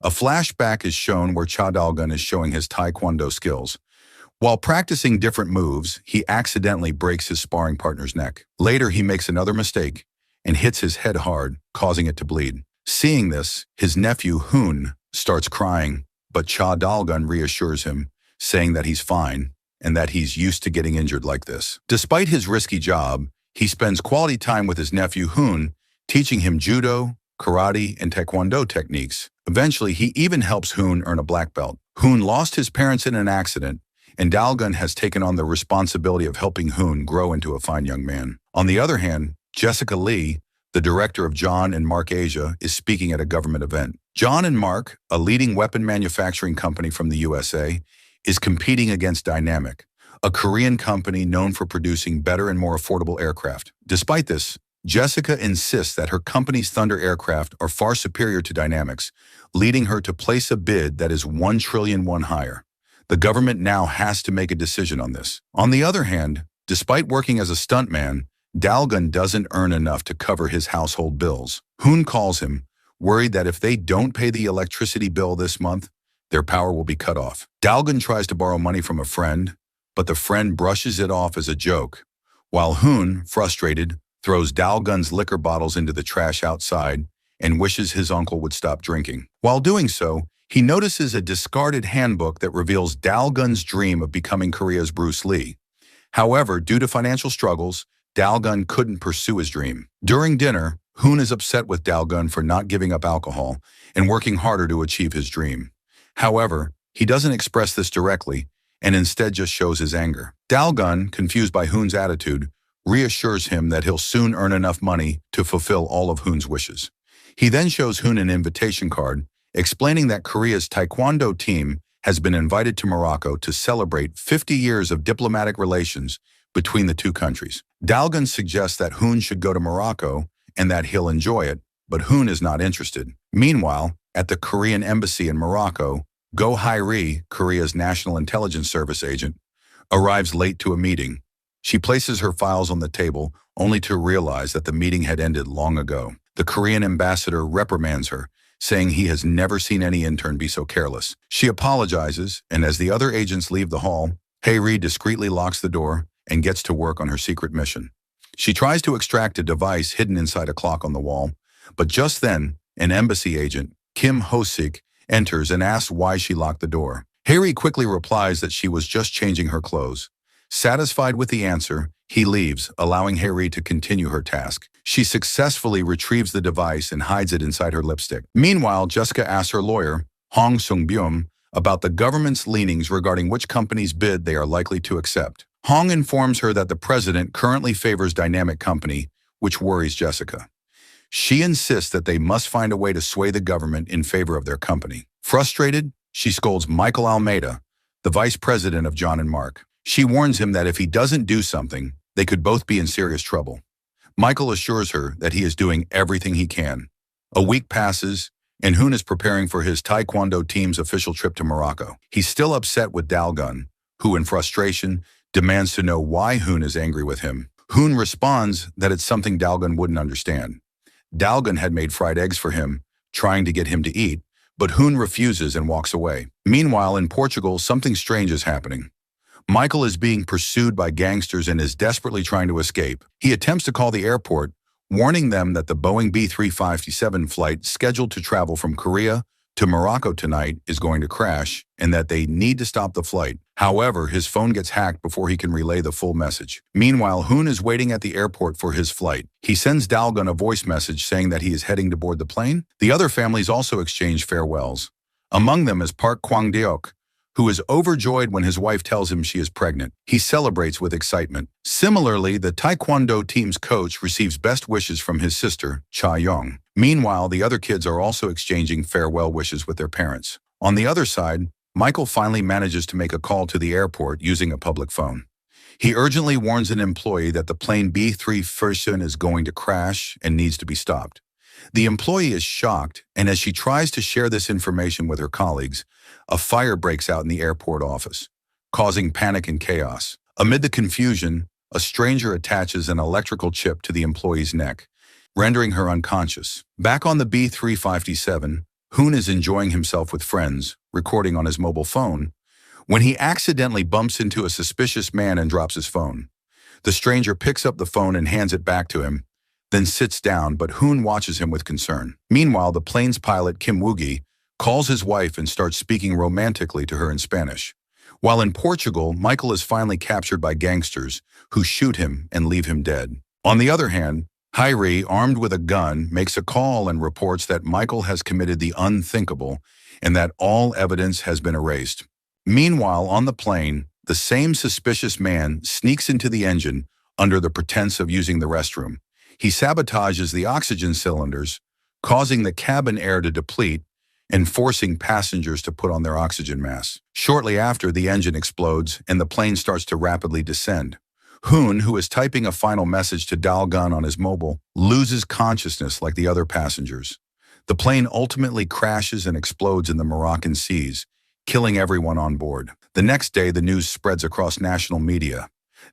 A flashback is shown where Cha Dalgun is showing his taekwondo skills. While practicing different moves, he accidentally breaks his sparring partner's neck. Later, he makes another mistake and hits his head hard, causing it to bleed. Seeing this, his nephew Hoon starts crying, but Cha Dalgun reassures him, saying that he's fine and that he's used to getting injured like this. Despite his risky job, he spends quality time with his nephew Hoon, teaching him judo, karate, and taekwondo techniques. Eventually, he even helps Hoon earn a black belt. Hoon lost his parents in an accident, and Dalgun has taken on the responsibility of helping Hoon grow into a fine young man. On the other hand, Jessica Lee, the director of John and Mark Asia, is speaking at a government event. John and Mark, a leading weapon manufacturing company from the USA, is competing against Dynamic, a Korean company known for producing better and more affordable aircraft. Despite this, Jessica insists that her company's Thunder aircraft are far superior to Dynamics, leading her to place a bid that is 1 trillion won higher. The government now has to make a decision on this. On the other hand, despite working as a stuntman, Dalgun doesn't earn enough to cover his household bills. Hoon calls him, worried that if they don't pay the electricity bill this month, their power will be cut off. Dalgun tries to borrow money from a friend, but the friend brushes it off as a joke, while Hoon, frustrated, throws Dalgun's liquor bottles into the trash outside and wishes his uncle would stop drinking. While doing so, he notices a discarded handbook that reveals Dalgun's dream of becoming Korea's Bruce Lee. However, due to financial struggles, Dalgun couldn't pursue his dream. During dinner, Hoon is upset with Dalgun for not giving up alcohol and working harder to achieve his dream. However, he doesn't express this directly and instead just shows his anger. Dalgun, confused by Hoon's attitude, reassures him that he'll soon earn enough money to fulfill all of Hoon's wishes. He then shows Hoon an invitation card, explaining that Korea's taekwondo team has been invited to Morocco to celebrate 50 years of diplomatic relations between the two countries. Dalgun suggests that Hoon should go to Morocco and that he'll enjoy it, but Hoon is not interested. Meanwhile, at the Korean embassy in Morocco, Go Hae-ri, Korea's National Intelligence Service agent, arrives late to a meeting. She places her files on the table, only to realize that the meeting had ended long ago. The Korean ambassador reprimands her, saying he has never seen any intern be so careless. She apologizes, and as the other agents leave the hall, Hae-ri discreetly locks the door and gets to work on her secret mission. She tries to extract a device hidden inside a clock on the wall, but just then, an embassy agent, Kim Ho-sik, enters and asks why she locked the door. Hae-ri quickly replies that she was just changing her clothes. Satisfied with the answer, he leaves, allowing Hae-ri to continue her task. She successfully retrieves the device and hides it inside her lipstick. Meanwhile, Jessica asks her lawyer, Hong Sung-byum, about the government's leanings regarding which company's bid they are likely to accept. Hong informs her that the president currently favors Dynamic Company, which worries Jessica. She insists that they must find a way to sway the government in favor of their company. Frustrated, she scolds Michael Almeida, the vice president of John and Mark. She warns him that if he doesn't do something, they could both be in serious trouble. Michael assures her that he is doing everything he can. A week passes, and Hoon is preparing for his taekwondo team's official trip to Morocco. He's still upset with Dalgun, who in frustration demands to know why Hoon is angry with him. Hoon responds that it's something Dalgun wouldn't understand. Dalgun had made fried eggs for him, trying to get him to eat, but Hoon refuses and walks away. Meanwhile, in Portugal, something strange is happening. Michael is being pursued by gangsters and is desperately trying to escape. He attempts to call the airport, warning them that the Boeing B-357 flight scheduled to travel from Korea to Morocco tonight is going to crash and that they need to stop the flight. However, his phone gets hacked before he can relay the full message. Meanwhile, Hoon is waiting at the airport for his flight. He sends Dalgun a voice message saying that he is heading to board the plane. The other families also exchange farewells. Among them is Park Kwang-deok, who is overjoyed when his wife tells him she is pregnant. He celebrates with excitement. Similarly, the taekwondo team's coach receives best wishes from his sister, Cha Young. Meanwhile, the other kids are also exchanging farewell wishes with their parents. On the other side, Michael finally manages to make a call to the airport using a public phone. He urgently warns an employee that the plane B-357 is going to crash and needs to be stopped. The employee is shocked, and as she tries to share this information with her colleagues, a fire breaks out in the airport office, causing panic and chaos. Amid the confusion, a stranger attaches an electrical chip to the employee's neck, rendering her unconscious. Back on the B-357, Hoon is enjoying himself with friends, recording on his mobile phone, when he accidentally bumps into a suspicious man and drops his phone. The stranger picks up the phone and hands it back to him, then sits down, but Hoon watches him with concern. Meanwhile, the plane's pilot, Kim Woogie, calls his wife and starts speaking romantically to her in Spanish. While in Portugal, Michael is finally captured by gangsters who shoot him and leave him dead. On the other hand, Hyrie, armed with a gun, makes a call and reports that Michael has committed the unthinkable and that all evidence has been erased. Meanwhile, on the plane, the same suspicious man sneaks into the engine under the pretense of using the restroom. He sabotages the oxygen cylinders, causing the cabin air to deplete and forcing passengers to put on their oxygen masks. Shortly after, the engine explodes and the plane starts to rapidly descend. Hoon, who is typing a final message to Dalgun on his mobile, loses consciousness like the other passengers. The plane ultimately crashes and explodes in the Moroccan seas, killing everyone on board. The next day, the news spreads across national media.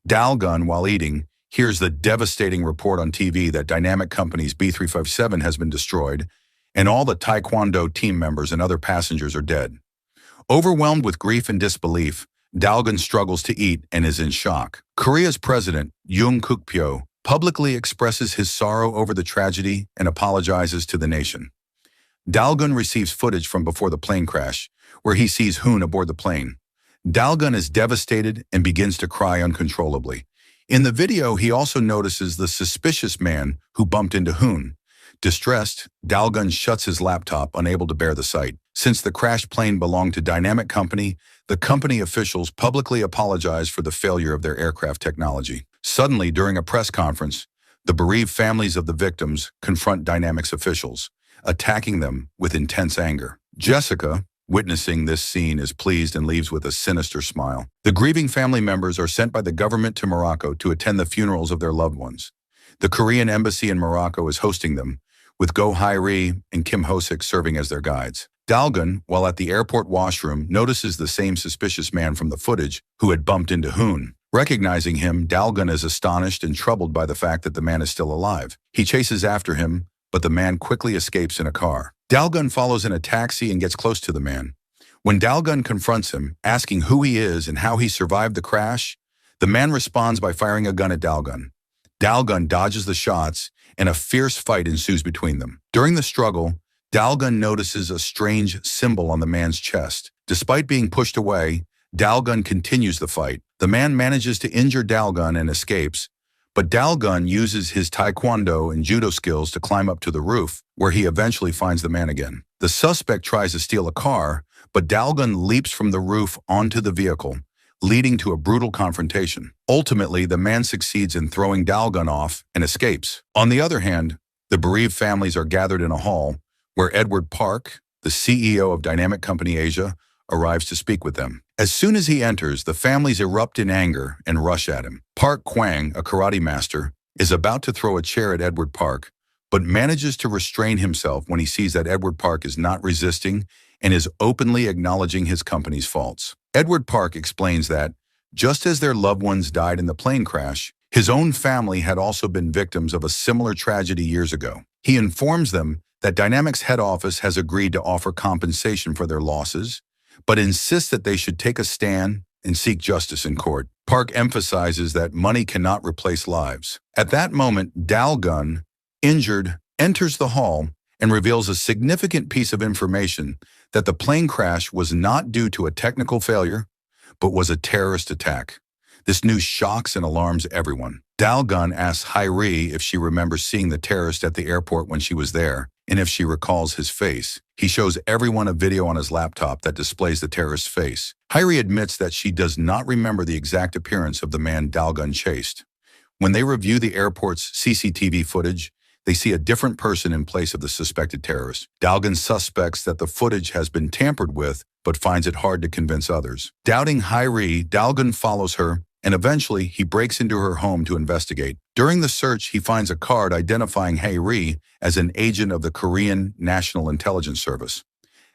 Dalgun, while eating, hears the devastating report on TV that Dynamic Company's B357 has been destroyed, and all the Taekwondo team members and other passengers are dead. Overwhelmed with grief and disbelief, Dalgun struggles to eat and is in shock. Korea's president, Yoon Kuk-pyo, publicly expresses his sorrow over the tragedy and apologizes to the nation. Dalgun receives footage from before the plane crash, where he sees Hoon aboard the plane. Dalgun is devastated and begins to cry uncontrollably. In the video, he also notices the suspicious man who bumped into Hoon. Distressed, Dalgun shuts his laptop, unable to bear the sight. Since the crashed plane belonged to Dynamic Company, the company officials publicly apologize for the failure of their aircraft technology. Suddenly, during a press conference, the bereaved families of the victims confront Dynamic's officials, attacking them with intense anger. Jessica, witnessing this scene, is pleased and leaves with a sinister smile. The grieving family members are sent by the government to Morocco to attend the funerals of their loved ones. The Korean embassy in Morocco is hosting them, with Go Hyrie and Kim Hosik serving as their guides. Dalgun, while at the airport washroom, notices the same suspicious man from the footage who had bumped into Hoon. Recognizing him, Dalgun is astonished and troubled by the fact that the man is still alive. He chases after him, but the man quickly escapes in a car. Dalgun follows in a taxi and gets close to the man. When Dalgun confronts him, asking who he is and how he survived the crash, the man responds by firing a gun at Dalgun. Dalgun dodges the shots, and a fierce fight ensues between them. During the struggle, Dalgun notices a strange symbol on the man's chest. Despite being pushed away, Dalgun continues the fight. The man manages to injure Dalgun and escapes, but Dalgun uses his taekwondo and judo skills to climb up to the roof, where he eventually finds the man again. The suspect tries to steal a car, but Dalgun leaps from the roof onto the vehicle, leading to a brutal confrontation. Ultimately, the man succeeds in throwing Dalgun off and escapes. On the other hand, the bereaved families are gathered in a hall, where Edward Park, the CEO of Dynamic Company Asia, arrives to speak with them. As soon as he enters, the families erupt in anger and rush at him. Park Kwang, a karate master, is about to throw a chair at Edward Park, but manages to restrain himself when he sees that Edward Park is not resisting and is openly acknowledging his company's faults. Edward Park explains that, just as their loved ones died in the plane crash, his own family had also been victims of a similar tragedy years ago. He informs them that Dynamic's head office has agreed to offer compensation for their losses, but insists that they should take a stand and seek justice in court. Park emphasizes that money cannot replace lives. At that moment, Dalgun, injured, enters the hall and reveals a significant piece of information that the plane crash was not due to a technical failure, but was a terrorist attack. This news shocks and alarms everyone. Dalgun asks Hyrie if she remembers seeing the terrorist at the airport when she was there, and if she recalls his face. He shows everyone a video on his laptop that displays the terrorist's face. Hyrie admits that she does not remember the exact appearance of the man Dalgun chased. When they review the airport's CCTV footage, they see a different person in place of the suspected terrorist. Dalgun suspects that the footage has been tampered with, but finds it hard to convince others. Doubting Hyrie, Dalgun follows her, and eventually he breaks into her home to investigate. During the search, he finds a card identifying Hyrie as an agent of the Korean National Intelligence Service.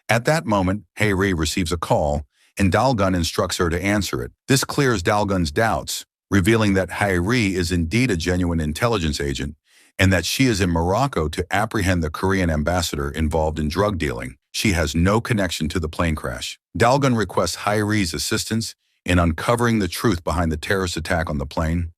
At that moment, Hyrie receives a call, and Dalgun instructs her to answer it. This clears Dalgun's doubts, revealing that Hyrie is indeed a genuine intelligence agent, and that she is in Morocco to apprehend the Korean ambassador involved in drug dealing. she has no connection to the plane crash. Dalgun requests Hyree's assistance in uncovering the truth behind the terrorist attack on the plane.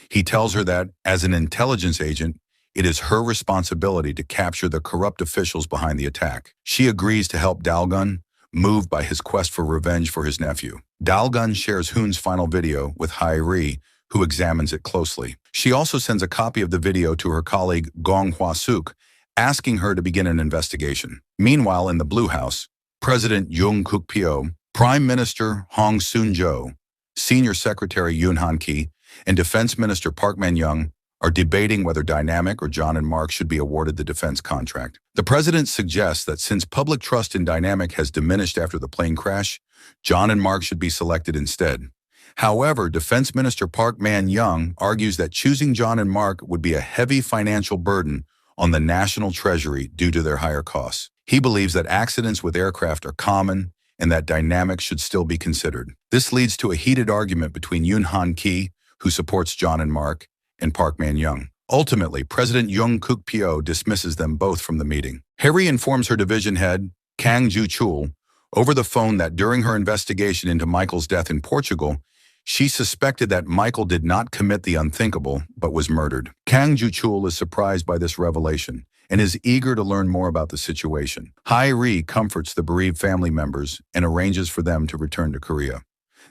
He tells her that, as an intelligence agent, it is her responsibility to capture the corrupt officials behind the attack. She agrees to help Dalgun, moved by his quest for revenge for his nephew. Dalgun shares Hoon's final video with Hyree, who examines it closely. She also sends a copy of the video to her colleague Gong Hwa-suk, asking her to begin an investigation. Meanwhile, in the Blue House, President Yoon Kuk-pyo, Prime Minister Hong Soon-jo, Senior Secretary Yoon Han-ki, and Defense Minister Park Man-young are debating whether Dynamic or John and Mark should be awarded the defense contract. The president suggests that since public trust in Dynamic has diminished after the plane crash, John and Mark should be selected instead. However, Defense Minister Park Man-young argues that choosing John and Mark would be a heavy financial burden on the national treasury due to their higher costs. He believes that accidents with aircraft are common and that Dynamic should still be considered. This leads to a heated argument between Yoon Han-ki, who supports John and Mark, and Park Man-young. Ultimately, President Yoon Kuk-pyo dismisses them both from the meeting. Harry informs her division head, Kang Ju-chul, over the phone that during her investigation into Michael's death in Portugal, she suspected that Michael did not commit the unthinkable, but was murdered. Kang Ju-chul is surprised by this revelation and is eager to learn more about the situation. Hyree comforts the bereaved family members and arranges for them to return to Korea.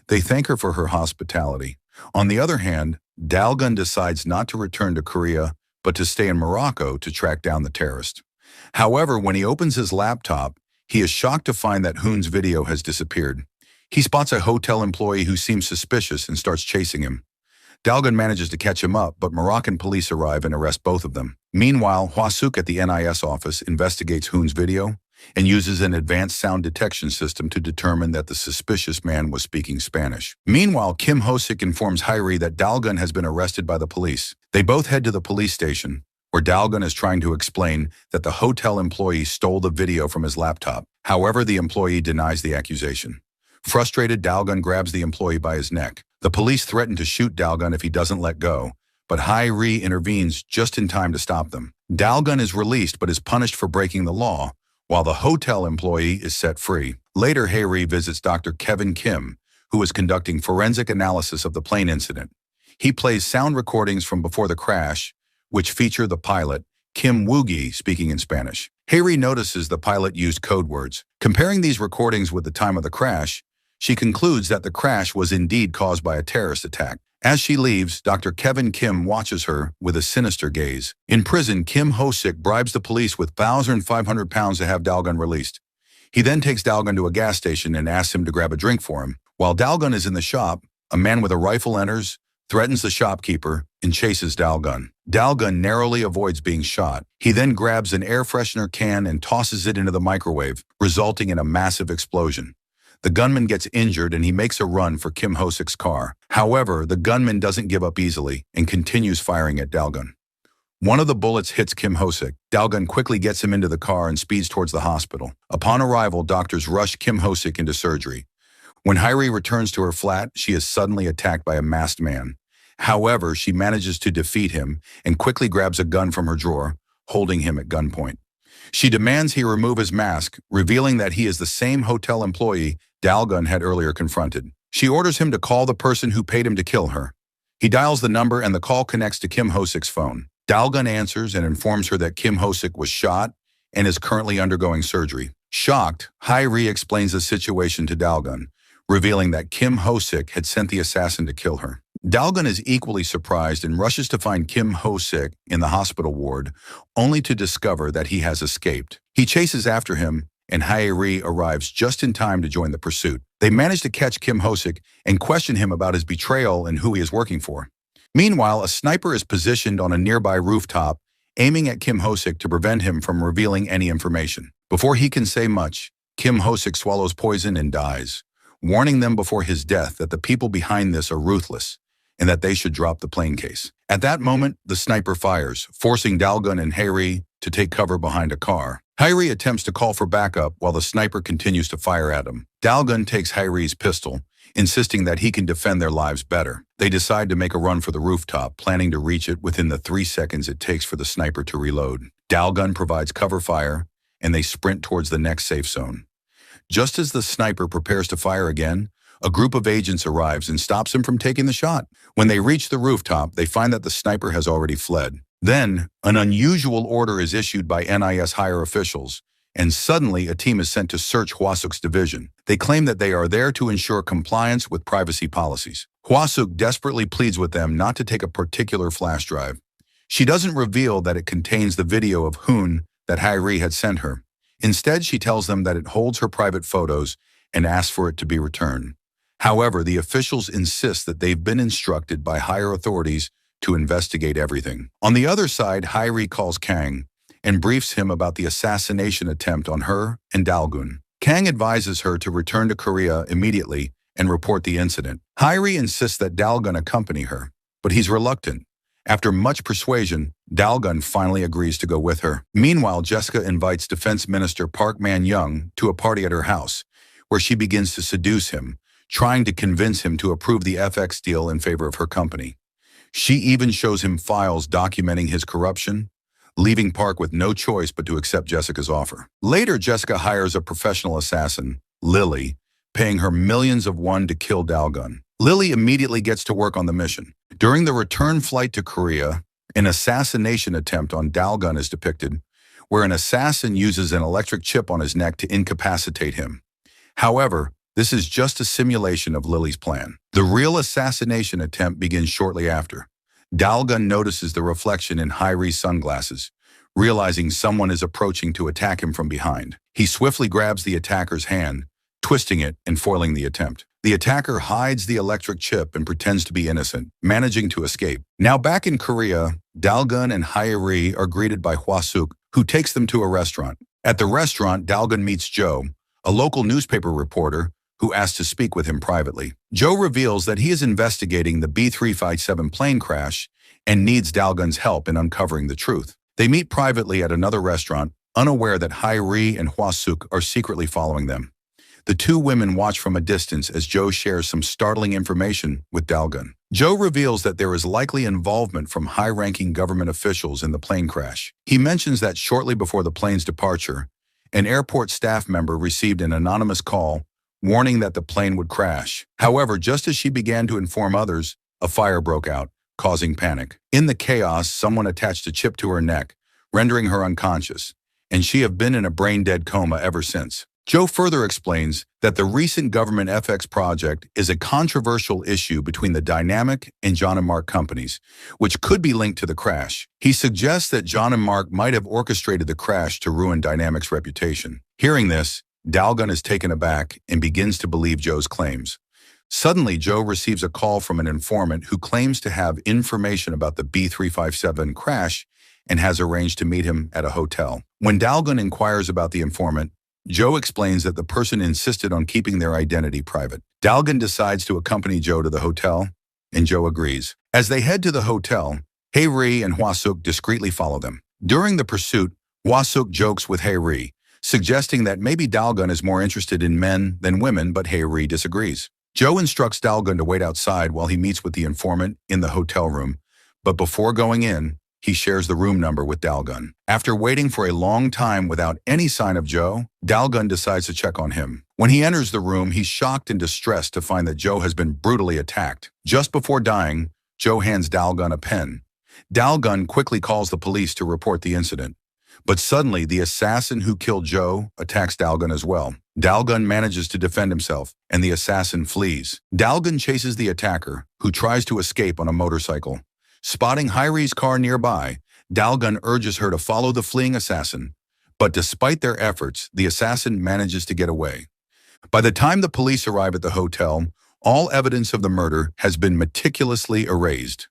They thank her for her hospitality. On the other hand, Dalgun decides not to return to Korea, but to stay in Morocco to track down the terrorist. However, when he opens his laptop, he is shocked to find that Hoon's video has disappeared. He spots a hotel employee who seems suspicious and starts chasing him. Dalgun manages to catch him up, but Moroccan police arrive and arrest both of them. Meanwhile, Hwa-suk at the NIS office investigates Hoon's video and uses an advanced sound detection system to determine that the suspicious man was speaking Spanish. Meanwhile, Kim Ho-sik informs Hyree that Dalgun has been arrested by the police. They both head to the police station, where Dalgun is trying to explain that the hotel employee stole the video from his laptop. However, the employee denies the accusation. Frustrated, Dalgun grabs the employee by his neck. The police threaten to shoot Dalgun if he doesn't let go, but Hyree intervenes just in time to stop them. Dalgun is released but is punished for breaking the law, while the hotel employee is set free. Later, Hyree visits Dr. Kevin Kim, who is conducting forensic analysis of the plane incident. He plays sound recordings from before the crash, which feature the pilot, Kim Woo-gi, speaking in Spanish. Hyree notices the pilot used code words. Comparing these recordings with the time of the crash, she concludes that the crash was indeed caused by a terrorist attack. As she leaves, Dr. Kevin Kim watches her with a sinister gaze. In prison, Kim Ho-sik bribes the police with £1,500 to have Dalgun released. He then takes Dalgun to a gas station and asks him to grab a drink for him. While Dalgun is in the shop, a man with a rifle enters, threatens the shopkeeper, and chases Dalgun. Dalgun narrowly avoids being shot. He then grabs an air freshener can and tosses it into the microwave, resulting in a massive explosion. The gunman gets injured and he makes a run for Kim Ho-sik's car. However, the gunman doesn't give up easily and continues firing at Dalgun. One of the bullets hits Kim Ho-sik. Dalgun quickly gets him into the car and speeds towards the hospital. Upon arrival, doctors rush Kim Ho-sik into surgery. When Hyree returns to her flat, she is suddenly attacked by a masked man. However, she manages to defeat him and quickly grabs a gun from her drawer, holding him at gunpoint. She demands he remove his mask, revealing that he is the same hotel employee Dalgun had earlier confronted. She orders him to call the person who paid him to kill her. He dials the number and the call connects to Kim Ho-sik's phone. Dalgun answers and informs her that Kim Ho-sik was shot and is currently undergoing surgery. Shocked, Hyree explains the situation to Dalgun, revealing that Kim Ho-sik had sent the assassin to kill her. Dalgun is equally surprised and rushes to find Kim Ho-sik in the hospital ward, only to discover that he has escaped. He chases after him, and Hyree arrives just in time to join the pursuit. They manage to catch Kim Ho-sik and question him about his betrayal and who he is working for. Meanwhile, a sniper is positioned on a nearby rooftop, aiming at Kim Ho-sik to prevent him from revealing any information. Before he can say much, Kim Ho-sik swallows poison and dies, warning them before his death that the people behind this are ruthless and that they should drop the plane case. At that moment, the sniper fires, forcing Dalgun and Hyree to take cover behind a car. Hyree attempts to call for backup while the sniper continues to fire at him. Dalgun takes Hyree's pistol, insisting that he can defend their lives better. They decide to make a run for the rooftop, planning to reach it within the 3 seconds it takes for the sniper to reload. Dalgun provides cover fire, and they sprint towards the next safe zone. Just as the sniper prepares to fire again, a group of agents arrives and stops him from taking the shot. When they reach the rooftop, they find that the sniper has already fled. Then, an unusual order is issued by NIS higher officials, and suddenly a team is sent to search Hwasuk's division. They claim that they are there to ensure compliance with privacy policies. Hwasuk desperately pleads with them not to take a particular flash drive. She doesn't reveal that it contains the video of Hoon that Hae-ri had sent her. Instead, she tells them that it holds her private photos and asks for it to be returned. However, the officials insist that they've been instructed by higher authorities to investigate everything. On the other side, Hae-ri calls Kang and briefs him about the assassination attempt on her and Dalgun. Kang advises her to return to Korea immediately and report the incident. Hae-ri insists that Dalgun accompany her, but he's reluctant. After much persuasion, Dalgun finally agrees to go with her. Meanwhile, Jessica invites Defense Minister Park Man-young to a party at her house, where she begins to seduce him, trying to convince him to approve the FX deal in favor of her company. She even shows him files documenting his corruption, leaving Park with no choice but to accept Jessica's offer. Later, Jessica hires a professional assassin, Lily, paying her millions of won to kill Dalgun. Lily immediately gets to work on the mission. During the return flight to Korea, an assassination attempt on Dalgun is depicted, where an assassin uses an electric chip on his neck to incapacitate him. However, this is just a simulation of Lily's plan. The real assassination attempt begins shortly after. Dalgun notices the reflection in Hae-ri's sunglasses, realizing someone is approaching to attack him from behind. He swiftly grabs the attacker's hand, twisting it and foiling the attempt. The attacker hides the electric chip and pretends to be innocent, managing to escape. Now back in Korea, Dalgun and Hae-ri are greeted by Hwasuk, who takes them to a restaurant. At the restaurant, Dalgun meets Jo, a local newspaper reporter, who asks to speak with him privately. Jo reveals that he is investigating the B357 plane crash and needs Dalgun's help in uncovering the truth. They meet privately at another restaurant, unaware that Hae-ri and Hwasuk are secretly following them. The two women watch from a distance as Jo shares some startling information with Dalgun. Jo reveals that there is likely involvement from high-ranking government officials in the plane crash. He mentions that shortly before the plane's departure, an airport staff member received an anonymous call warning that the plane would crash. However, just as she began to inform others, a fire broke out, causing panic. In the chaos, someone attached a chip to her neck, rendering her unconscious, and she has been in a brain-dead coma ever since. Jo further explains that the recent government FX project is a controversial issue between the Dynamic and John and Mark companies, which could be linked to the crash. He suggests that John and Mark might have orchestrated the crash to ruin Dynamic's reputation. Hearing this, Dalgun is taken aback and begins to believe Jo's claims. Suddenly, Jo receives a call from an informant who claims to have information about the B357 crash and has arranged to meet him at a hotel. When Dalgun inquires about the informant, Jo explains that the person insisted on keeping their identity private. Dalgun decides to accompany Jo to the hotel, and Jo agrees. As they head to the hotel, Hae-ri and Hwasuk discreetly follow them. During the pursuit, Hwasuk jokes with Hae-ri, suggesting that maybe Dalgun is more interested in men than women, but Hae-ri disagrees. Jo instructs Dalgun to wait outside while he meets with the informant in the hotel room, but before going in, he shares the room number with Dalgun. After waiting for a long time without any sign of Jo, Dalgun decides to check on him. When he enters the room, he's shocked and distressed to find that Jo has been brutally attacked. Just before dying, Jo hands Dalgun a pen. Dalgun quickly calls the police to report the incident. But suddenly, the assassin who killed Jo attacks Dalgun as well. Dalgun manages to defend himself, and the assassin flees. Dalgun chases the attacker, who tries to escape on a motorcycle. Spotting Hae-ri's car nearby, Dalgun urges her to follow the fleeing assassin, but despite their efforts, the assassin manages to get away. By the time the police arrive at the hotel, all evidence of the murder has been meticulously erased.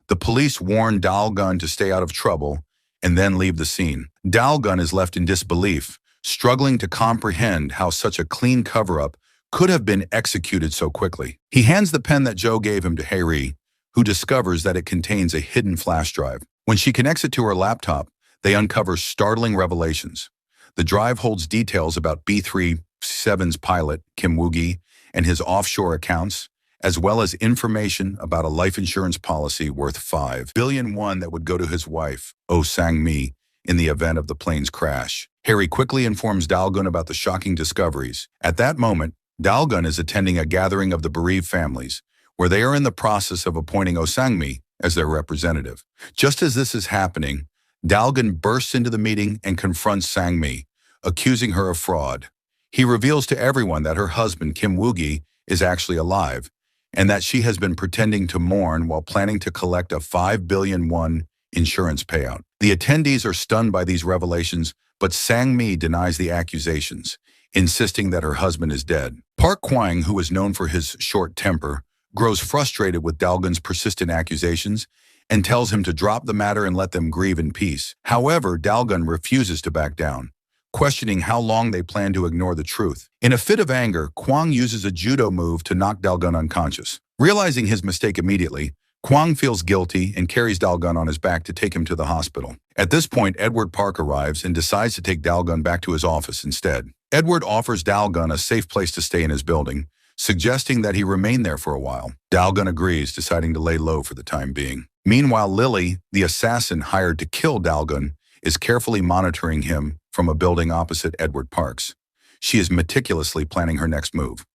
The police warn Dalgun to stay out of trouble and then leave the scene. Dalgun is left in disbelief, struggling to comprehend how such a clean cover-up could have been executed so quickly. He hands the pen that Jo gave him to Hae-ri, who discovers that it contains a hidden flash drive. When she connects it to her laptop, they uncover startling revelations. The drive holds details about B-37's pilot, Kim Woo-gi, and his offshore accounts, as well as information about a life insurance policy worth 5 billion won that would go to his wife, Oh Sang-mi, in the event of the plane's crash. Harry quickly informs Dalgun about the shocking discoveries. At that moment, Dalgun is attending a gathering of the bereaved families, where they are in the process of appointing Osangmi as their representative. Just as this is happening, Dalgun bursts into the meeting and confronts Sangmi, accusing her of fraud. He reveals to everyone that her husband, Kim Woo-gi, is actually alive, and that she has been pretending to mourn while planning to collect a 5 billion won insurance payout. The attendees are stunned by these revelations, but Sang-mi denies the accusations, insisting that her husband is dead. Park Kwang, who is known for his short temper, grows frustrated with Dalgun's persistent accusations and tells him to drop the matter and let them grieve in peace. However, Dalgun refuses to back down, questioning how long they plan to ignore the truth. In a fit of anger, Kwang uses a judo move to knock Dalgun unconscious. Realizing his mistake immediately, Kwang feels guilty and carries Dalgun on his back to take him to the hospital. At this point, Edward Park arrives and decides to take Dalgun back to his office instead. Edward offers Dalgun a safe place to stay in his building, suggesting that he remain there for a while. Dalgun agrees, deciding to lay low for the time being. Meanwhile, Lily, the assassin hired to kill Dalgun, is carefully monitoring him from a building opposite Edward Park's. She is meticulously planning her next move.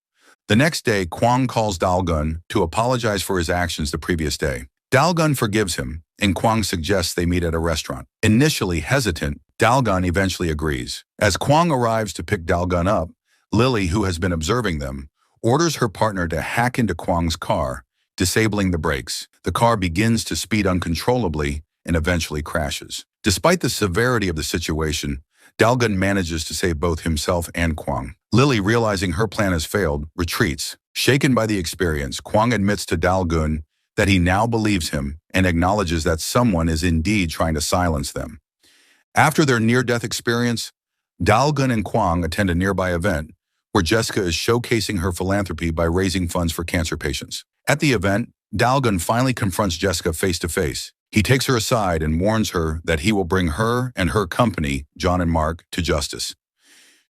The next day, Kwang calls Dalgun to apologize for his actions the previous day. Dalgun forgives him, and Kwang suggests they meet at a restaurant. Initially hesitant, Dalgun eventually agrees. As Kwang arrives to pick Dalgun up, Lily, who has been observing them, orders her partner to hack into Kwang's car, disabling the brakes. The car begins to speed uncontrollably and eventually crashes. Despite the severity of the situation, Dalgun manages to save both himself and Kwang. Lily, realizing her plan has failed, retreats. Shaken by the experience, Kwang admits to Dalgun that he now believes him and acknowledges that someone is indeed trying to silence them. After their near-death experience, Dalgun and Kwang attend a nearby event where Jessica is showcasing her philanthropy by raising funds for cancer patients. At the event, Dalgun finally confronts Jessica face-to-face. He takes her aside and warns her that he will bring her and her company, John and Mark, to justice.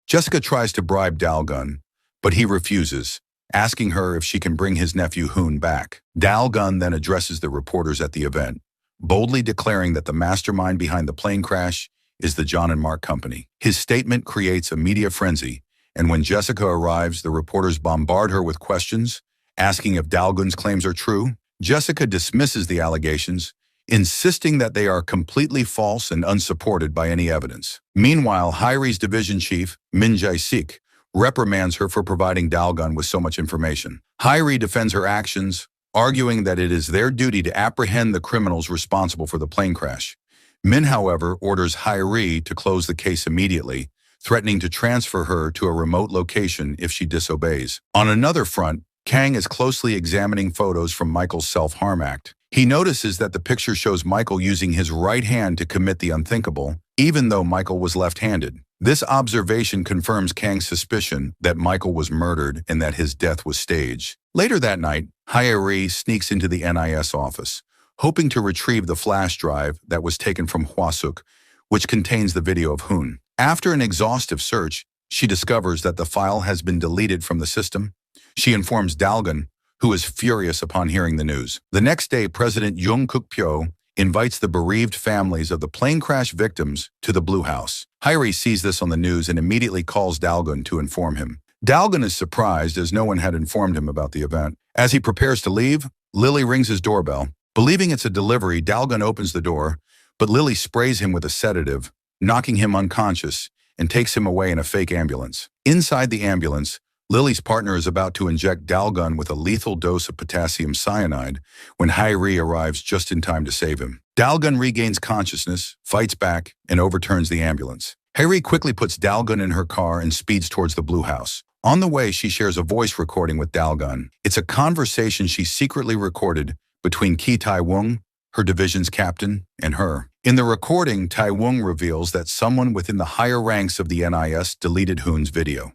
Jessica tries to bribe Dalgun, but he refuses, asking her if she can bring his nephew Hoon back. Dalgun then addresses the reporters at the event, boldly declaring that the mastermind behind the plane crash is the John and Mark company. His statement creates a media frenzy, and when Jessica arrives, the reporters bombard her with questions, asking if Dalgun's claims are true. Jessica dismisses the allegations, insisting that they are completely false and unsupported by any evidence. Meanwhile, Hyri's division chief, Min Jae-sik, reprimands her for providing Dalgun with so much information. Hyri defends her actions, arguing that it is their duty to apprehend the criminals responsible for the plane crash. Min, however, orders Hyri to close the case immediately, threatening to transfer her to a remote location if she disobeys. On another front, Kang is closely examining photos from Michael's self-harm act. He notices that the picture shows Michael using his right hand to commit the unthinkable, even though Michael was left-handed. This observation confirms Kang's suspicion that Michael was murdered and that his death was staged. Later that night, Hyeri sneaks into the NIS office, hoping to retrieve the flash drive that was taken from Hwasuk, which contains the video of Hoon. After an exhaustive search, she discovers that the file has been deleted from the system. She informs Dalgun, who is furious upon hearing the news. The next day, President Jung Kook-pyo invites the bereaved families of the plane crash victims to the Blue House. Hyri sees this on the news and immediately calls Dalgun to inform him. Dalgun is surprised as no one had informed him about the event. As he prepares to leave, Lily rings his doorbell. Believing it's a delivery, Dalgun opens the door, but Lily sprays him with a sedative, knocking him unconscious, and takes him away in a fake ambulance. Inside the ambulance, Lily's partner is about to inject Dalgun with a lethal dose of potassium cyanide when Hyri arrives just in time to save him. Dalgun regains consciousness, fights back, and overturns the ambulance. Hyri quickly puts Dalgun in her car and speeds towards the Blue House. On the way, she shares a voice recording with Dalgun. It's a conversation she secretly recorded between Ki Tai-woong, her division's captain, and her. In the recording, Tai-woong reveals that someone within the higher ranks of the NIS deleted Hoon's video.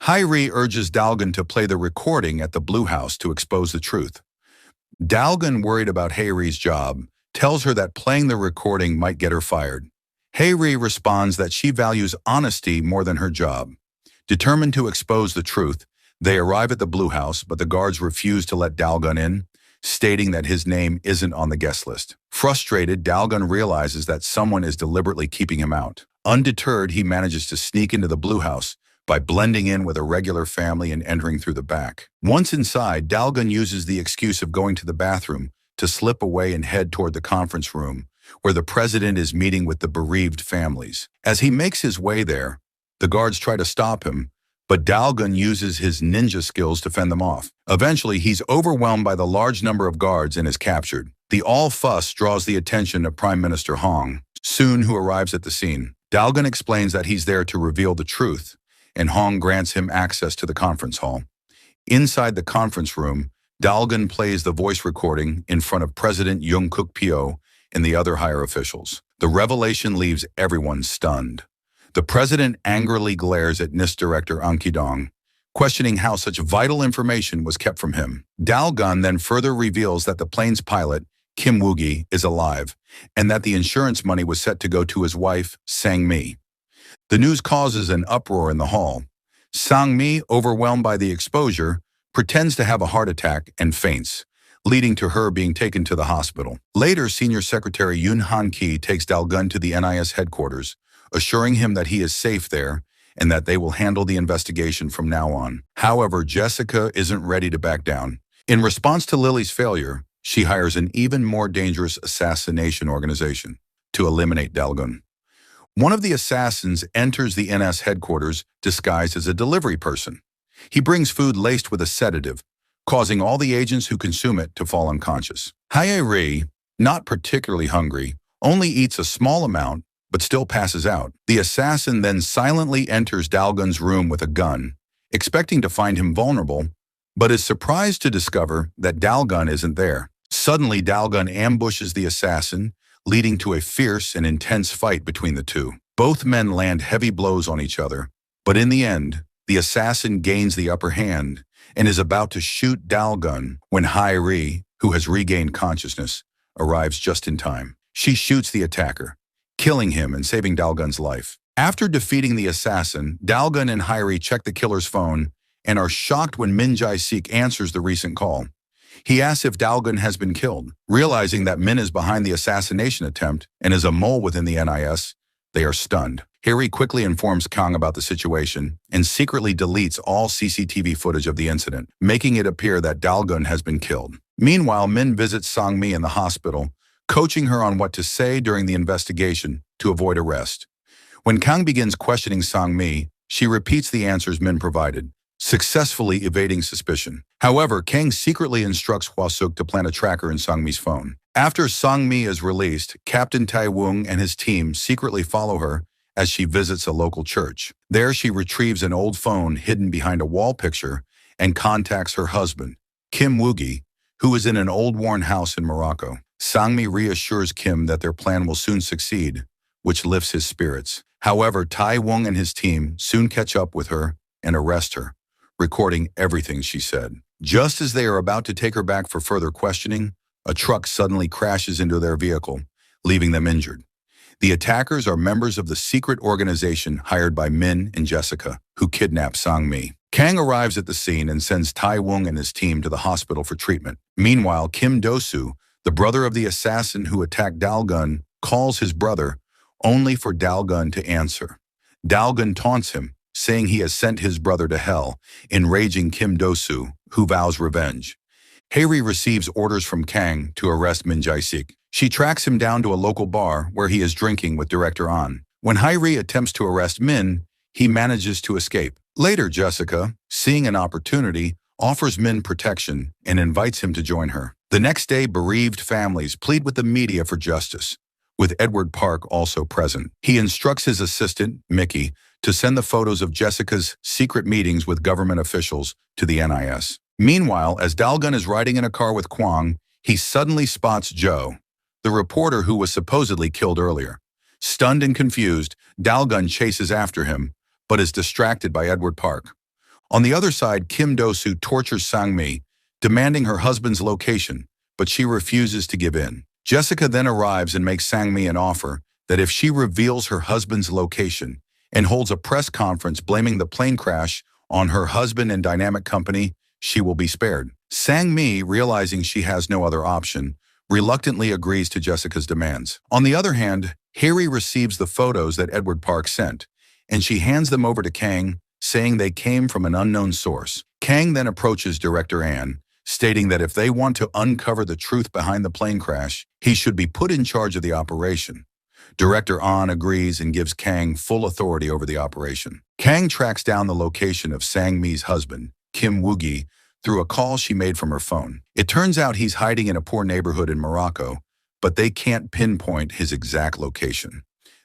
Hyri urges Dalgun to play the recording at the Blue House to expose the truth. Dalgun, worried about Hyri's job, tells her that playing the recording might get her fired. Hyri responds that she values honesty more than her job. Determined to expose the truth, they arrive at the Blue House, but the guards refuse to let Dalgun in, stating that his name isn't on the guest list. Frustrated, Dalgun realizes that someone is deliberately keeping him out. Undeterred, he manages to sneak into the Blue House by blending in with a regular family and entering through the back. Once inside, Dalgun uses the excuse of going to the bathroom to slip away and head toward the conference room, where the president is meeting with the bereaved families. As he makes his way there, the guards try to stop him, but Dalgun uses his ninja skills to fend them off. Eventually, he's overwhelmed by the large number of guards and is captured. The all-fuss draws the attention of Prime Minister Hong Soon, who arrives at the scene. Dalgun explains that he's there to reveal the truth, and Hong grants him access to the conference hall. Inside the conference room, Dalgun plays the voice recording in front of President Jung-kook Pyo and the other higher officials. The revelation leaves everyone stunned. The president angrily glares at NIST Director An Ki-dong, questioning how such vital information was kept from him. Dalgun then further reveals that the plane's pilot, Kim Woo-gi, is alive, and that the insurance money was set to go to his wife, Sang-mi. The news causes an uproar in the hall. Sang-mi, overwhelmed by the exposure, pretends to have a heart attack and faints, leading to her being taken to the hospital. Later, Senior Secretary Yoon Han-ki takes Dalgun to the NIS headquarters, assuring him that he is safe there and that they will handle the investigation from now on. However, Jessica isn't ready to back down. In response to Lily's failure, she hires an even more dangerous assassination organization to eliminate Dalgun. One of the assassins enters the NS headquarters disguised as a delivery person. He brings food laced with a sedative, causing all the agents who consume it to fall unconscious. Hae-ri, not particularly hungry, only eats a small amount but still passes out. The assassin then silently enters Dalgun's room with a gun, expecting to find him vulnerable, but is surprised to discover that Dalgun isn't there. Suddenly, Dalgun ambushes the assassin, leading to a fierce and intense fight between the two. Both men land heavy blows on each other, but in the end, the assassin gains the upper hand and is about to shoot Dalgun when Hae-ri, who has regained consciousness, arrives just in time. She shoots the attacker, killing him and saving Dalgun's life. After defeating the assassin, Dalgun and Hae-ri check the killer's phone and are shocked when Min Jae-sik answers the recent call. He asks if Dalgun has been killed. Realizing that Min is behind the assassination attempt and is a mole within the NIS, they are stunned. Hae-ri quickly informs Kang about the situation and secretly deletes all CCTV footage of the incident, making it appear that Dalgun has been killed. Meanwhile, Min visits Sang-mi in the hospital, coaching her on what to say during the investigation to avoid arrest. When Kang begins questioning Sang-mi, she repeats the answers Min provided, successfully evading suspicion. However, Kang secretly instructs Hwa-suk to plant a tracker in Sang-mi's phone. After Sang-mi is released, Captain Tai-woong and his team secretly follow her as she visits a local church. There, she retrieves an old phone hidden behind a wall picture and contacts her husband, Kim Woo-gi, who is in an old worn house in Morocco. Sang-mi reassures Kim that their plan will soon succeed, which lifts his spirits. However, Tai-woong and his team soon catch up with her and arrest her, recording everything she said. Just as they are about to take her back for further questioning, a truck suddenly crashes into their vehicle, leaving them injured. The attackers are members of the secret organization hired by Min and Jessica, who kidnap Sang-mi. Kang arrives at the scene and sends Tai-woong and his team to the hospital for treatment. Meanwhile, Kim Do-soo, the brother of the assassin who attacked Dalgun, calls his brother, only for Dalgun to answer. Dalgun taunts him, saying he has sent his brother to hell, enraging Kim Do-soo, who vows revenge. Hae-ri receives orders from Kang to arrest Min Jae-sik. She tracks him down to a local bar where he is drinking with Director An. When Hae-ri attempts to arrest Min, he manages to escape. Later, Jessica, seeing an opportunity, offers Min protection and invites him to join her. The next day, bereaved families plead with the media for justice, with Edward Park also present. He instructs his assistant, Mickey, to send the photos of Jessica's secret meetings with government officials to the NIS. Meanwhile, as Dalgun is riding in a car with Kwang, he suddenly spots Joe, the reporter who was supposedly killed earlier. Stunned and confused, Dalgun chases after him, but is distracted by Edward Park. On the other side, Kim Do-soo tortures Sang-mi, demanding her husband's location, but she refuses to give in. Jessica then arrives and makes Sang-mi an offer that if she reveals her husband's location and holds a press conference blaming the plane crash on her husband and dynamic company, she will be spared. Sang-mi, realizing she has no other option, reluctantly agrees to Jessica's demands. On the other hand, Harry receives the photos that Edward Park sent, and she hands them over to Kang, saying they came from an unknown source. Kang then approaches Director An, stating that if they want to uncover the truth behind the plane crash, he should be put in charge of the operation. Director An agrees and gives Kang full authority over the operation. Kang tracks down the location of Sang-mi's husband, Kim Woo-gi, through a call she made from her phone. It turns out he's hiding in a poor neighborhood in Morocco, but they can't pinpoint his exact location.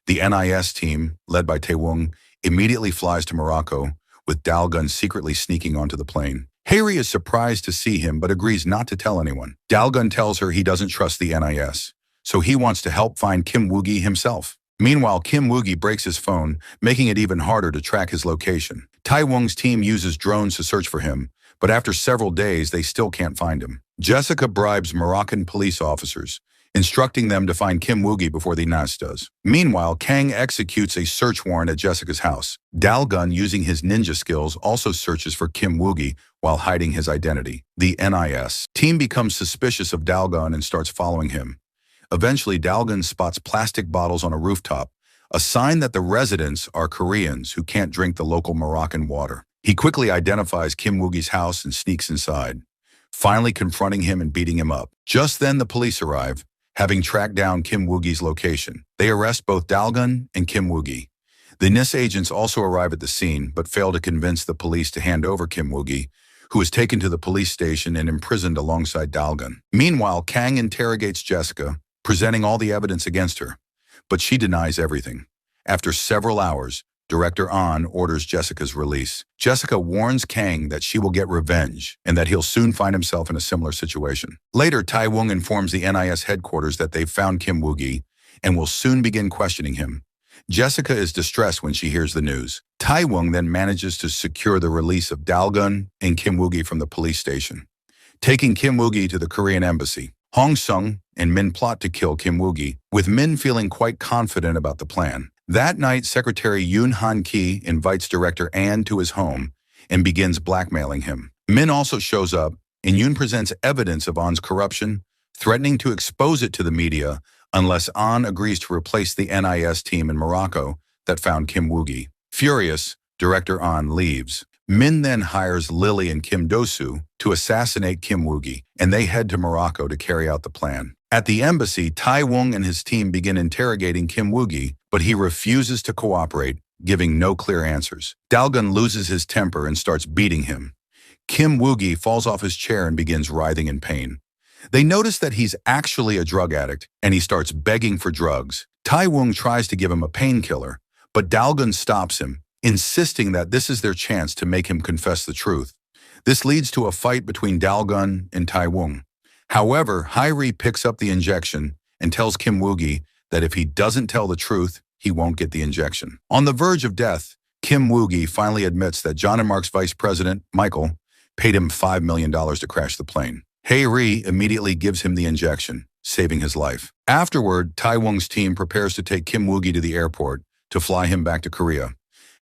The NIS team, led by Taewong, immediately flies to Morocco, with Dalgun secretly sneaking onto the plane. Harry is surprised to see him but agrees not to tell anyone. Dalgun tells her he doesn't trust the NIS, so he wants to help find Kim Woo-gi himself. Meanwhile, Kim Woo-gi breaks his phone, making it even harder to track his location. Taewong's team uses drones to search for him, but after several days, they still can't find him. Jessica bribes Moroccan police officers, instructing them to find Kim Woo-gi before the NIS does. Meanwhile, Kang executes a search warrant at Jessica's house. Dalgun, using his ninja skills, also searches for Kim Woo-gi while hiding his identity. The NIS team becomes suspicious of Dalgun and starts following him. Eventually, Dalgun spots plastic bottles on a rooftop, a sign that the residents are Koreans who can't drink the local Moroccan water. He quickly identifies Kim Woo-gi's house and sneaks inside, finally confronting him and beating him up. Just then, the police arrive, having tracked down Kim Woo-gi's location. They arrest both Dalgun and Kim Woo-gi. The NIS agents also arrive at the scene, but fail to convince the police to hand over Kim Woo-gi, who is taken to the police station and imprisoned alongside Dalgun. Meanwhile, Kang interrogates Jessica, presenting all the evidence against her, but she denies everything. After several hours, Director An orders Jessica's release. Jessica warns Kang that she will get revenge and that he'll soon find himself in a similar situation. Later, Taewong informs the NIS headquarters that they've found Kim Woo-gi and will soon begin questioning him. Jessica is distressed when she hears the news. Taewong then manages to secure the release of Dalgun and Kim Woo-gi from the police station, taking Kim Woo-gi to the Korean embassy. Hong Sung and Min plot to kill Kim Woo-gi, with Min feeling quite confident about the plan. That night, Secretary Yoon Han-ki invites Director An to his home and begins blackmailing him. Min also shows up, and Yoon presents evidence of An's corruption, threatening to expose it to the media unless An agrees to replace the NIS team in Morocco that found Kim Woo-gi. Furious, Director An leaves. Min then hires Lily and Kim Do-soo to assassinate Kim Woo-gi, and they head to Morocco to carry out the plan. At the embassy, Taewong and his team begin interrogating Kim Woo-gi, but he refuses to cooperate, giving no clear answers. Dalgun loses his temper and starts beating him. Kim Woo-gi falls off his chair and begins writhing in pain. They notice that he's actually a drug addict, and he starts begging for drugs. Taewong tries to give him a painkiller, but Dalgun stops him, insisting that this is their chance to make him confess the truth. This leads to a fight between Dalgun and Taewong. However, Hairi picks up the injection and tells Kim Woo-gi that if he doesn't tell the truth, he won't get the injection. On the verge of death, Kim Woo-gi finally admits that John and Mark's vice president, Michael, paid him $5 million to crash the plane. Hairi immediately gives him the injection, saving his life. Afterward, Taewong's team prepares to take Kim Woo-gi to the airport to fly him back to Korea.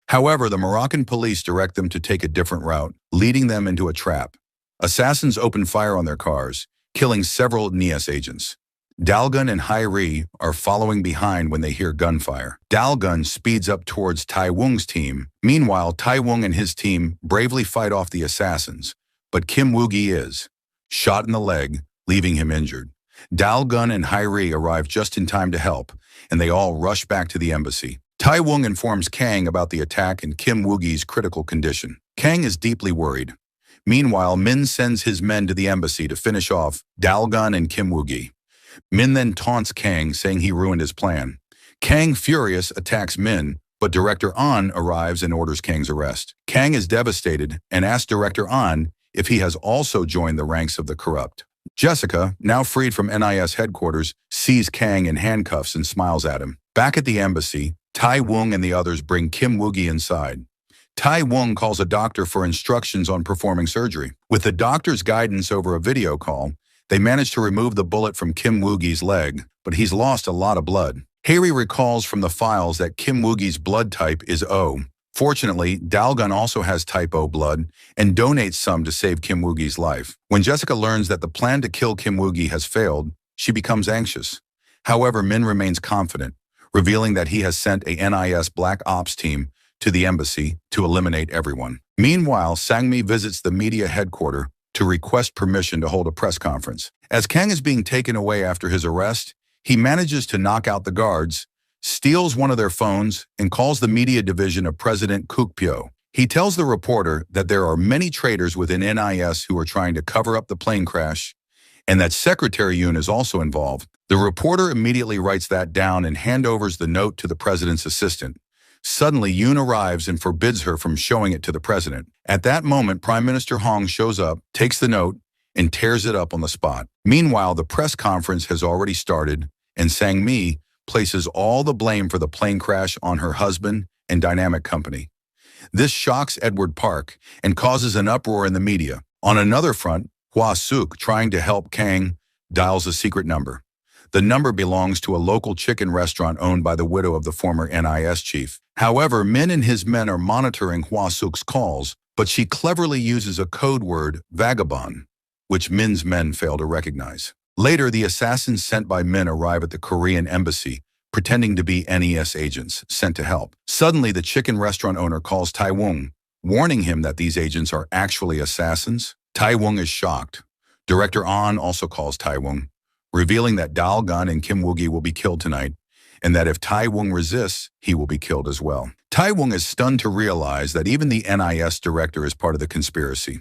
However, the Moroccan police direct them to take a different route, leading them into a trap. Assassins open fire on their cars, killing several NIS agents. Dalgun and Hairi are following behind when they hear gunfire. Dalgun speeds up towards Taewong's team. Meanwhile, Taewong and his team bravely fight off the assassins, but Kim Woo-gi is shot in the leg, leaving him injured. Dalgun and Hairi arrive just in time to help, and they all rush back to the embassy. Taewong informs Kang about the attack and Kim Woo-gi's critical condition. Kang is deeply worried. Meanwhile, Min sends his men to the embassy to finish off Dalgun and Kim Woo-gi. Min then taunts Kang, saying he ruined his plan. Kang, furious, attacks Min, but Director An arrives and orders Kang's arrest. Kang is devastated and asks Director An if he has also joined the ranks of the corrupt. Jessica, now freed from NIS headquarters, sees Kang in handcuffs and smiles at him. Back at the embassy, Taewong and the others bring Kim Woo-gi inside. Taewong calls a doctor for instructions on performing surgery. With the doctor's guidance over a video call, they manage to remove the bullet from Kim Woo-gi's leg, but he's lost a lot of blood. Hairi recalls from the files that Kim Woo-gi's blood type is O, Fortunately, Dalgun also has type O blood and donates some to save Kim Woo-gi's life. When Jessica learns that the plan to kill Kim Woo-gi has failed, she becomes anxious. However, Min remains confident, revealing that he has sent a NIS Black Ops team to the embassy to eliminate everyone. Meanwhile, Sang-mi visits the media headquarters to request permission to hold a press conference. As Kang is being taken away after his arrest, he manages to knock out the guards, steals one of their phones, and calls the media division of President Kukpyo. He tells the reporter that there are many traitors within NIS who are trying to cover up the plane crash, and that Secretary Yoon is also involved. The reporter immediately writes that down and handovers the note to the president's assistant. Suddenly, Yoon arrives and forbids her from showing it to the president. At that moment, Prime Minister Hong shows up, takes the note, and tears it up on the spot. Meanwhile, the press conference has already started, and Sang-mi places all the blame for the plane crash on her husband and Dynamic Company. This shocks Edward Park and causes an uproar in the media. On another front, Hwa Suk, trying to help Kang, dials a secret number. The number belongs to a local chicken restaurant owned by the widow of the former NIS chief. However, Min and his men are monitoring Hwa Suk's calls, but she cleverly uses a code word, vagabond, which Min's men fail to recognize. Later, the assassins sent by Min arrive at the Korean embassy, pretending to be NES agents sent to help. Suddenly, the chicken restaurant owner calls Tae-woong, warning him that these agents are actually assassins. Tae-woong is shocked. Director Ahn also calls Tae-woong, revealing that Dalgun and Kim Woo-gi will be killed tonight, and that if Tae-woong resists, he will be killed as well. Tae-woong is stunned to realize that even the NIS director is part of the conspiracy.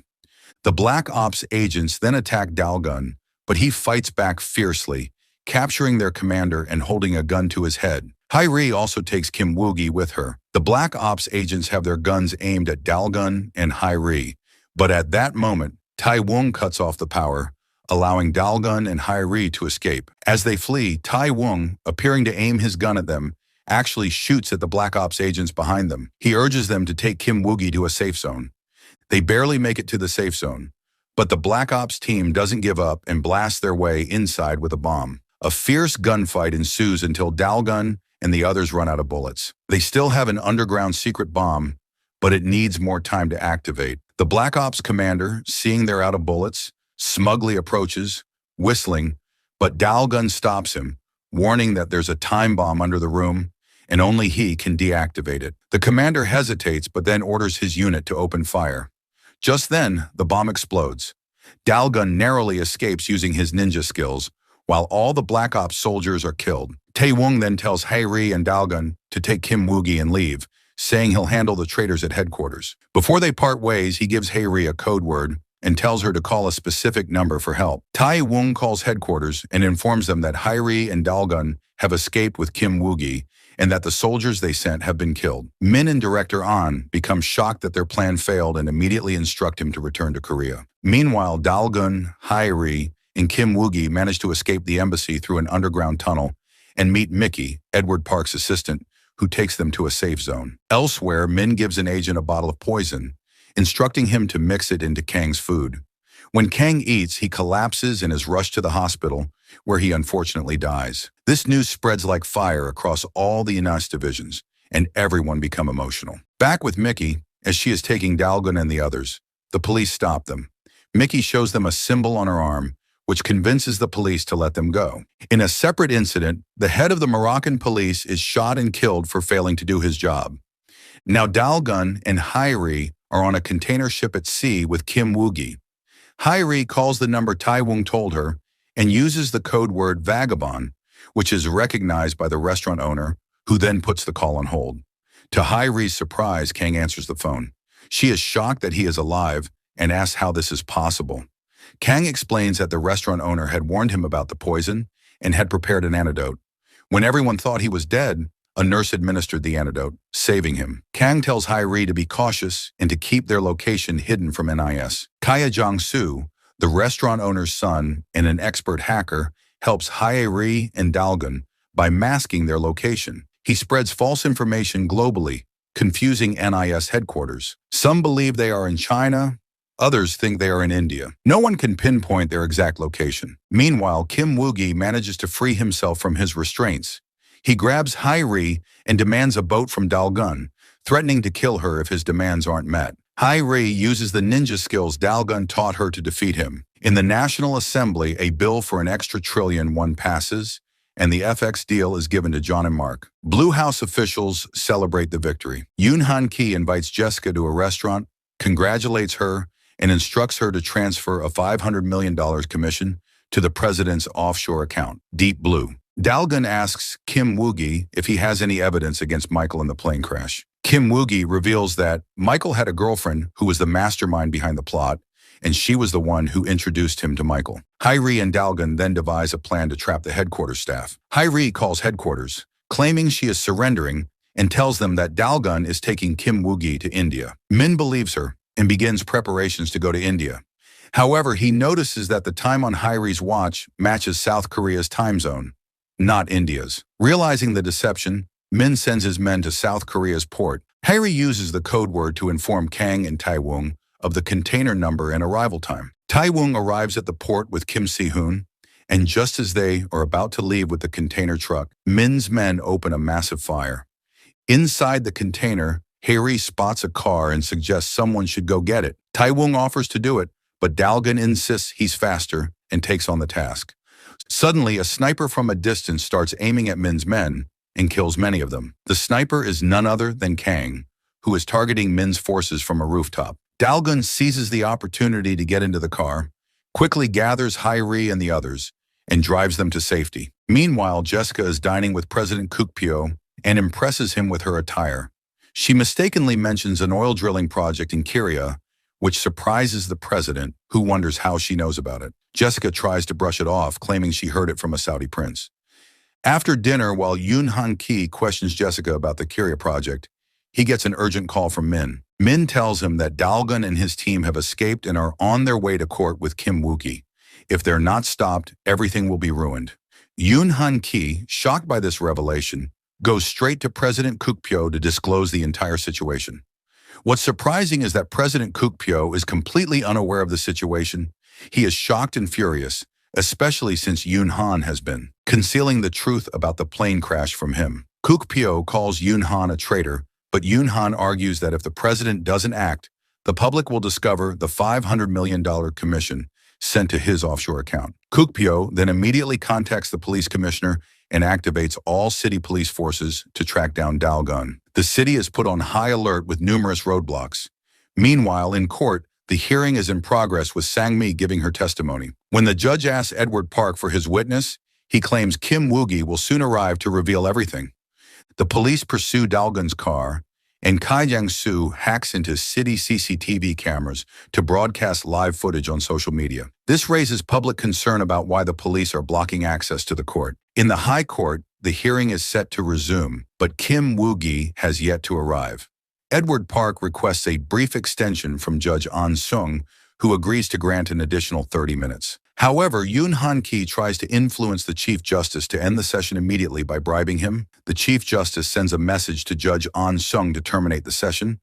The Black Ops agents then attack Dalgun, but he fights back fiercely, capturing their commander and holding a gun to his head. Hae-ri also takes Kim Woo-gi with her. The Black Ops agents have their guns aimed at Dalgun and Hae-ri, but at that moment, Tae-woong cuts off the power, allowing Dalgun and Hae-ri to escape. As they flee, Tae-woong, appearing to aim his gun at them, actually shoots at the Black Ops agents behind them. He urges them to take Kim Woo-gi to a safe zone. They barely make it to the safe zone, but the Black Ops team doesn't give up and blasts their way inside with a bomb. A fierce gunfight ensues until Dalgun and the others run out of bullets. They still have an underground secret bomb, but it needs more time to activate. The Black Ops commander, seeing they're out of bullets, smugly approaches, whistling, but Dalgun stops him, warning that there's a time bomb under the room, and only he can deactivate it. The commander hesitates, but then orders his unit to open fire. Just then, the bomb explodes. Dalgun narrowly escapes using his ninja skills, while all the Black Ops soldiers are killed. Tae-woong then tells Hae-ri and Dalgun to take Kim Woo-gi and leave, saying he'll handle the traitors at headquarters. Before they part ways, he gives Hae-ri a code word and tells her to call a specific number for help. Tae-woong calls headquarters and informs them that Hae-ri and Dalgun have escaped with Kim Woo-gi and that the soldiers they sent have been killed. Min and Director Ahn become shocked that their plan failed and immediately instruct him to return to Korea. Meanwhile, Dalgun, Hae-ri, and Kim Woo-gi manage to escape the embassy through an underground tunnel and meet Mickey, Edward Park's assistant, who takes them to a safe zone. Elsewhere, Min gives an agent a bottle of poison, instructing him to mix it into Kang's food. When Kang eats, he collapses and is rushed to the hospital, where he unfortunately dies. This news spreads like fire across all the NIS divisions, and everyone become emotional. Back with Mickey, as she is taking Dalgun and the others, the police stop them. Mickey shows them a symbol on her arm, which convinces the police to let them go. In a separate incident, the head of the Moroccan police is shot and killed for failing to do his job. Now Dalgun and Hae-ri are on a container ship at sea with Kim Woo-gi. Hae-ri calls the number Tae-woong told her and uses the code word vagabond, which is recognized by the restaurant owner, who then puts the call on hold. To Hae-ri's surprise, Kang answers the phone. She is shocked that he is alive and asks how this is possible. Kang explains that the restaurant owner had warned him about the poison and had prepared an antidote. When everyone thought he was dead, a nurse administered the antidote, saving him. Kang tells Hae-ri to be cautious and to keep their location hidden from NIS. Kaya Jong-soo, the restaurant owner's son and an expert hacker, helps Hae-ri and Dalgun by masking their location. He spreads false information globally, confusing NIS headquarters. Some believe they are in China, others think they are in India. No one can pinpoint their exact location. Meanwhile, Kim Woo-gi manages to free himself from his restraints. He grabs Hae-ri and demands a boat from Dalgun, threatening to kill her if his demands aren't met. Hairi uses the ninja skills Dalgun taught her to defeat him. In the National Assembly, a bill for an extra $1 trillion passes, and the FX deal is given to John and Mark. Blue House officials celebrate the victory. Yoon Han-ki invites Jessica to a restaurant, congratulates her, and instructs her to transfer a $500 million commission to the president's offshore account, Deep Blue. Dalgun asks Kim Woo-gi if he has any evidence against Michael in the plane crash. Kim Woo-gi reveals that Michael had a girlfriend who was the mastermind behind the plot, and she was the one who introduced him to Michael. Hairi and Dalgun then devise a plan to trap the headquarters staff. Hairi calls headquarters, claiming she is surrendering, and tells them that Dalgun is taking Kim Woo-gi to India. Min believes her and begins preparations to go to India. However, he notices that the time on Hairi's watch matches South Korea's time zone, not India's. Realizing the deception, Min sends his men to South Korea's port. Hairi uses the code word to inform Kang and Taewong of the container number and arrival time. Taewong arrives at the port with Kim Si-hoon, and just as they are about to leave with the container truck, Min's men open a massive fire. Inside the container, Hairi spots a car and suggests someone should go get it. Taewong offers to do it, but Dalgun insists he's faster and takes on the task. Suddenly, a sniper from a distance starts aiming at Min's men and kills many of them. The sniper is none other than Kang, who is targeting Min's forces from a rooftop. Dalgun seizes the opportunity to get into the car, quickly gathers Hairi and the others, and drives them to safety. Meanwhile, Jessica is dining with President Kukpyo and impresses him with her attire. She mistakenly mentions an oil drilling project in Korea, which surprises the president, who wonders how she knows about it. Jessica tries to brush it off, claiming she heard it from a Saudi prince. After dinner, while Yoon Han-ki questions Jessica about the Korea project, he gets an urgent call from Min. Min tells him that Dalgun and his team have escaped and are on their way to court with Kim Woo-gi. If they're not stopped, everything will be ruined. Yoon Han-ki, shocked by this revelation, goes straight to President Kukpyo to disclose the entire situation. What's surprising is that President Kukpyo is completely unaware of the situation. He is shocked and furious, especially since Yoon Han has been concealing the truth about the plane crash from him. Kukpyo calls Yoon Han a traitor, but Yoon Han argues that if the president doesn't act, the public will discover the $500 million commission sent to his offshore account. Kukpyo then immediately contacts the police commissioner and activates all city police forces to track down Dalgun. The city is put on high alert with numerous roadblocks. Meanwhile, in court, the hearing is in progress with Sang-mi giving her testimony. When the judge asks Edward Park for his witness, he claims Kim Woo-gi will soon arrive to reveal everything. The police pursue Dalgun's car, and Kai Jang-soo hacks into city CCTV cameras to broadcast live footage on social media. This raises public concern about why the police are blocking access to the court. In the High Court, the hearing is set to resume, but Kim Woo-gi has yet to arrive. Edward Park requests a brief extension from Judge An Sung, who agrees to grant an additional 30 minutes. However, Yoon Han-ki tries to influence the Chief Justice to end the session immediately by bribing him. The Chief Justice sends a message to Judge An Sung to terminate the session,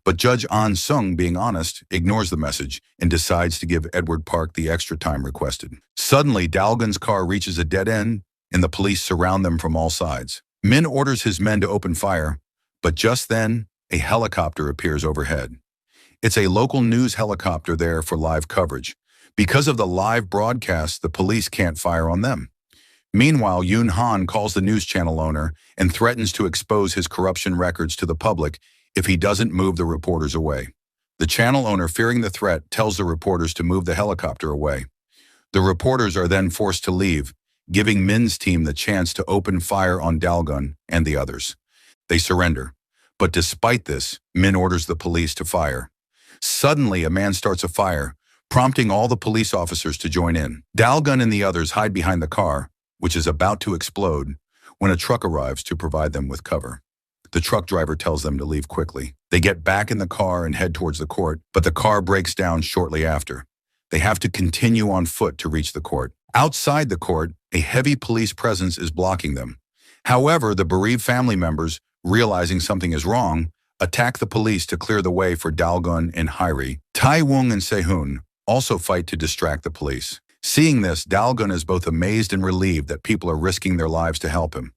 but Judge An Sung, being honest, ignores the message and decides to give Edward Park the extra time requested. Suddenly, Dalgun's car reaches a dead end, and the police surround them from all sides. Min orders his men to open fire, but just then, a helicopter appears overhead. It's a local news helicopter there for live coverage. Because of the live broadcast, the police can't fire on them. Meanwhile, Yoon Han calls the news channel owner and threatens to expose his corruption records to the public if he doesn't move the reporters away. The channel owner, fearing the threat, tells the reporters to move the helicopter away. The reporters are then forced to leave, giving Min's team the chance to open fire on Dalgun and the others. They surrender. But despite this, Min orders the police to fire. Suddenly, a man starts a fire, prompting all the police officers to join in. Dalgun and the others hide behind the car, which is about to explode, when a truck arrives to provide them with cover. The truck driver tells them to leave quickly. They get back in the car and head towards the court, but the car breaks down shortly after. They have to continue on foot to reach the court. Outside the court, a heavy police presence is blocking them. However, the bereaved family members, realizing something is wrong, attack the police to clear the way for Dalgun and Hairi. Taewong and Se-hoon also fight to distract the police. Seeing this, Dalgun is both amazed and relieved that people are risking their lives to help him.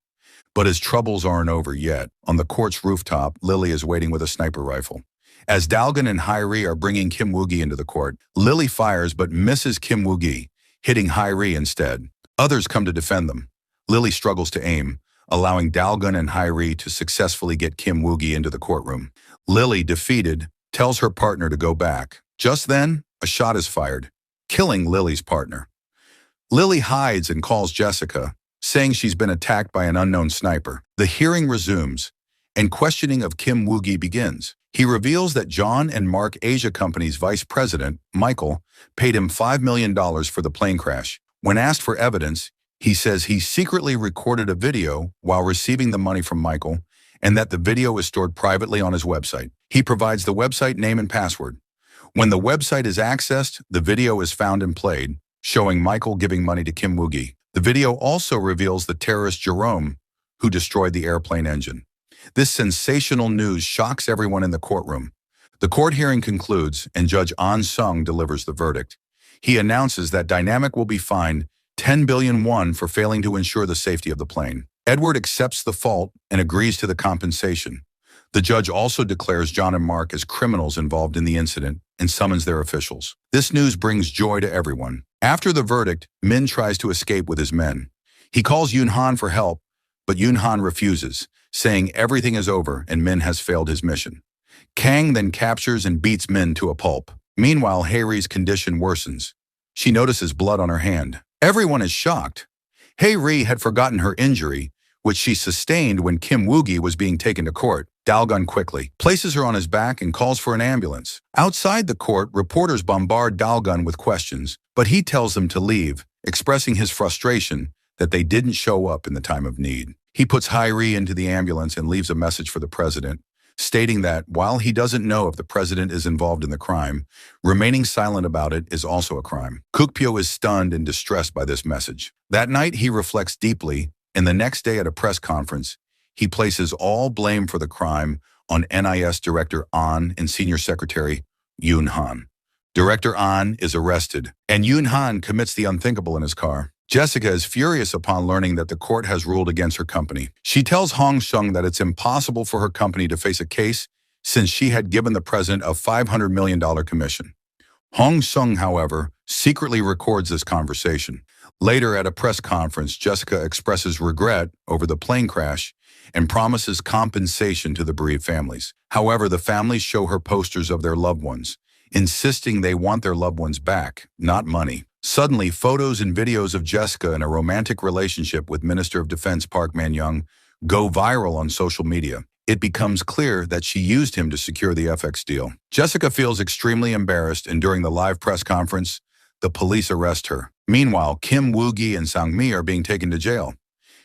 But his troubles aren't over yet. On the court's rooftop, Lily is waiting with a sniper rifle. As Dalgan and Hyri are bringing Kim Woo-gi into the court, Lily fires but misses Kim Woo-gi, hitting Hyri instead. Others come to defend them. Lily struggles to aim, allowing Dalgan and Hyri to successfully get Kim Woo-gi into the courtroom. Lily, defeated, tells her partner to go back. Just then, a shot is fired, killing Lily's partner. Lily hides and calls Jessica, saying she's been attacked by an unknown sniper. The hearing resumes, and questioning of Kim Woo-gi begins. He reveals that John and Mark Asia Company's vice president, Michael, paid him $5 million for the plane crash. When asked for evidence, he says he secretly recorded a video while receiving the money from Michael and that the video is stored privately on his website. He provides the website name and password. When the website is accessed, the video is found and played, showing Michael giving money to Kim Woo-gi. The video also reveals the terrorist Jerome, who destroyed the airplane engine. This sensational news shocks everyone in the courtroom. The court hearing concludes, and Judge An Sung delivers the verdict. He announces that Dynamic will be fined 10 billion won for failing to ensure the safety of the plane. Edward accepts the fault and agrees to the compensation. The judge also declares John and Mark as criminals involved in the incident and summons their officials. This news brings joy to everyone. After the verdict, Min tries to escape with his men. He calls Yoon Han for help, but Yoon Han refuses, saying everything is over and Min has failed his mission. Kang then captures and beats Min to a pulp. Meanwhile, Haeri's condition worsens. She notices blood on her hand. Everyone is shocked. Haeri had forgotten her injury, which she sustained when Kim Woo-gi was being taken to court. Dalgun quickly places her on his back and calls for an ambulance. Outside the court, reporters bombard Dalgun with questions, but he tells them to leave, expressing his frustration that they didn't show up in the time of need. He puts Haeri into the ambulance and leaves a message for the president, stating that while he doesn't know if the president is involved in the crime, remaining silent about it is also a crime. Kukpyo is stunned and distressed by this message. That night, he reflects deeply, and the next day at a press conference, he places all blame for the crime on NIS Director An and Senior Secretary Yoon Han. Director An is arrested, and Yoon Han commits the unthinkable in his car. Jessica is furious upon learning that the court has ruled against her company. She tells Hong Sung that it's impossible for her company to face a case since she had given the president a $500 million commission. Hong Sung, however, secretly records this conversation. Later at a press conference, Jessica expresses regret over the plane crash and promises compensation to the bereaved families. However, the families show her posters of their loved ones, insisting they want their loved ones back, not money. Suddenly, photos and videos of Jessica in a romantic relationship with Minister of Defense Park Man-young go viral on social media. It becomes clear that she used him to secure the FX deal. Jessica feels extremely embarrassed, and during the live press conference, the police arrest her. Meanwhile, Kim Woo-gi and Sang-mi are being taken to jail.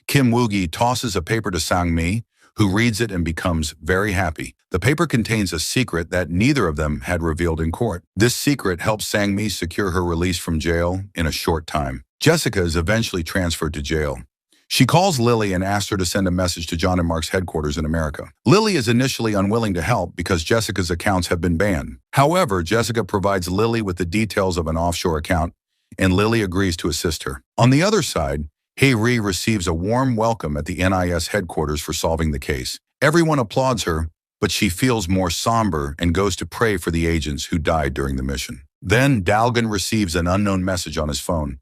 Kim Woo-gi tosses a paper to Sang-mi, who reads it and becomes very happy. The paper contains a secret that neither of them had revealed in court. This secret helps Sang-mi secure her release from jail in a short time. Jessica is eventually transferred to jail. She calls Lily and asks her to send a message to John and Mark's headquarters in America. Lily is initially unwilling to help because Jessica's accounts have been banned. However, Jessica provides Lily with the details of an offshore account, and Lily agrees to assist her. On the other side, Haeri receives a warm welcome at the NIS headquarters for solving the case. Everyone applauds her, but she feels more somber and goes to pray for the agents who died during the mission. Then Dalgan receives an unknown message on his phone.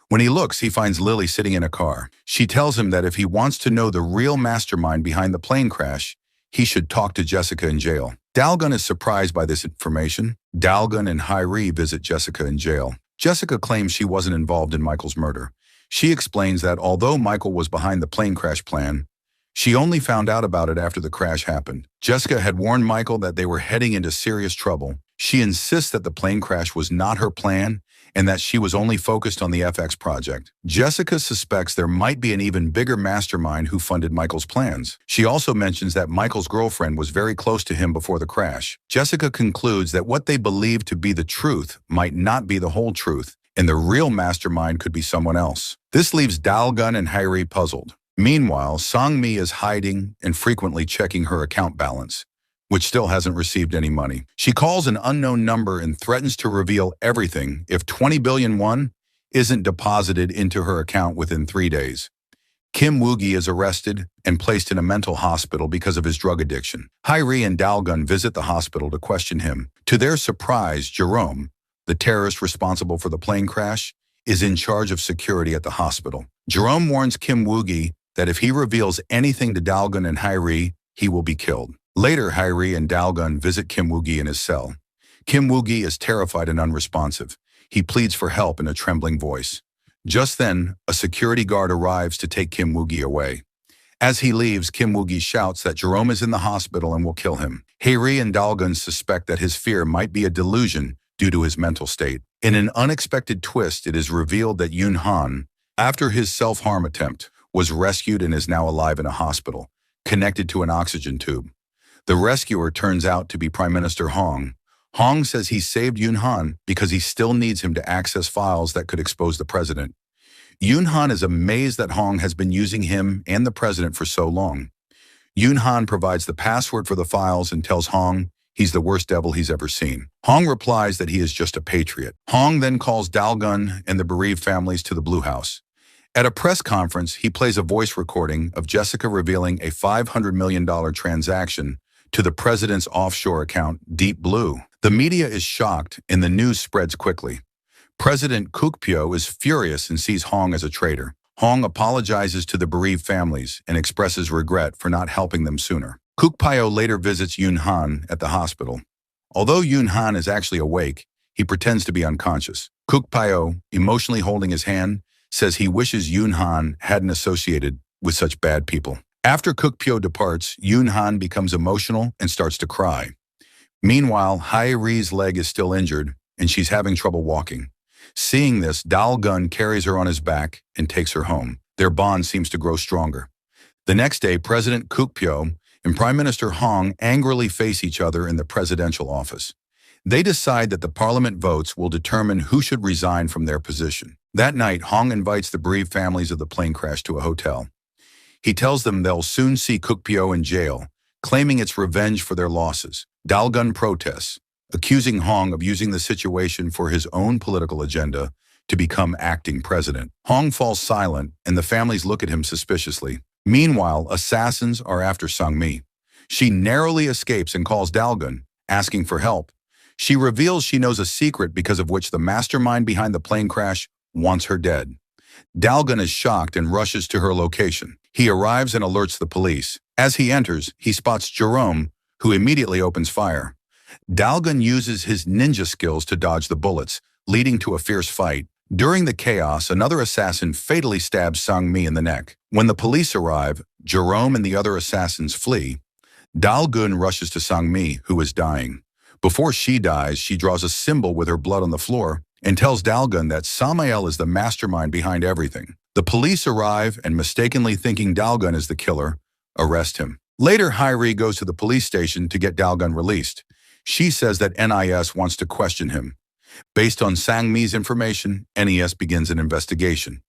When he looks, he finds Lily sitting in a car. She tells him that if he wants to know the real mastermind behind the plane crash, he should talk to Jessica in jail. Dalgan is surprised by this information. Dalgan and Haeri visit Jessica in jail. Jessica claims she wasn't involved in Michael's murder. She explains that although Michael was behind the plane crash plan, she only found out about it after the crash happened. Jessica had warned Michael that they were heading into serious trouble. She insists that the plane crash was not her plan and that she was only focused on the FX project. Jessica suspects there might be an even bigger mastermind who funded Michael's plans. She also mentions that Michael's girlfriend was very close to him before the crash. Jessica concludes that what they believe to be the truth might not be the whole truth, and the real mastermind could be someone else. This leaves Dalgun and Haeri puzzled. Meanwhile, Sang-mi is hiding and frequently checking her account balance, which still hasn't received any money. She calls an unknown number and threatens to reveal everything if 20 billion won isn't deposited into her account within 3 days. Kim Woo-gi is arrested and placed in a mental hospital because of his drug addiction. Hae-ri and Dalgun visit the hospital to question him. To their surprise, Jerome, the terrorist responsible for the plane crash, is in charge of security at the hospital. Jerome warns Kim Woo-gi that if he reveals anything to Dalgun and Hae-ri, he will be killed. Later, Hae-ri and Dalgun visit Kim Woo-gi in his cell. Kim Woo-gi is terrified and unresponsive. He pleads for help in a trembling voice. Just then, a security guard arrives to take Kim Woo-gi away. As he leaves, Kim Woo-gi shouts that Jerome is in the hospital and will kill him. Hae-ri and Dalgun suspect that his fear might be a delusion due to his mental state. In an unexpected twist, it is revealed that Yoon Han, after his self-harm attempt, was rescued and is now alive in a hospital, connected to an oxygen tube. The rescuer turns out to be Prime Minister Hong. Hong says he saved Yoon Han because he still needs him to access files that could expose the president. Yoon Han is amazed that Hong has been using him and the president for so long. Yoon Han provides the password for the files and tells Hong he's the worst devil he's ever seen. Hong replies that he is just a patriot. Hong then calls Dalgun and the bereaved families to the Blue House. At a press conference, he plays a voice recording of Jessica revealing a $500 million transaction to the president's offshore account, Deep Blue. The media is shocked and the news spreads quickly. President Kukpyo is furious and sees Hong as a traitor. Hong apologizes to the bereaved families and expresses regret for not helping them sooner. Kukpyo later visits Yoon Han at the hospital. Although Yoon Han is actually awake, he pretends to be unconscious. Kukpyo, emotionally holding his hand, says he wishes Yoon Han hadn't associated with such bad people. After Kukpyo departs, Yoon Han becomes emotional and starts to cry. Meanwhile, Hae-ri's leg is still injured and she's having trouble walking. Seeing this, Dalgun carries her on his back and takes her home. Their bond seems to grow stronger. The next day, President Kukpyo and Prime Minister Hong angrily face each other in the presidential office. They decide that the parliament votes will determine who should resign from their position. That night, Hong invites the bereaved families of the plane crash to a hotel. He tells them they'll soon see Kukpyo in jail, claiming it's revenge for their losses. Dalgun protests, accusing Hong of using the situation for his own political agenda to become acting president. Hong falls silent, and the families look at him suspiciously. Meanwhile, assassins are after Sang-mi. She narrowly escapes and calls Dalgun, asking for help. She reveals she knows a secret because of which the mastermind behind the plane crash wants her dead. Dalgun is shocked and rushes to her location. He arrives and alerts the police. As he enters, he spots Jerome, who immediately opens fire. Dalgun uses his ninja skills to dodge the bullets, leading to a fierce fight. During the chaos, another assassin fatally stabs Sang-mi in the neck. When the police arrive, Jerome and the other assassins flee. Dalgun rushes to Sang-mi, who is dying. Before she dies, she draws a symbol with her blood on the floor and tells Dalgun that Samael is the mastermind behind everything. The police arrive and, mistakenly thinking Dalgun is the killer, arrest him. Later, Hae-ri goes to the police station to get Dalgun released. She says that NIS wants to question him. Based on Sang-mi's information, NES begins an investigation.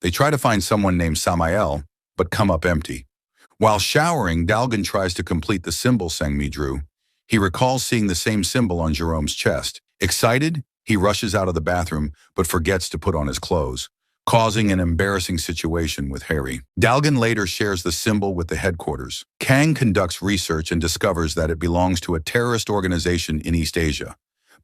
They try to find someone named Samael, but come up empty. While showering, Dalgun tries to complete the symbol Sang-mi drew. He recalls seeing the same symbol on Jerome's chest. Excited, he rushes out of the bathroom, but forgets to put on his clothes, causing an embarrassing situation with Hae-ri. Dalgun later shares the symbol with the headquarters. Kang conducts research and discovers that it belongs to a terrorist organization in East Asia,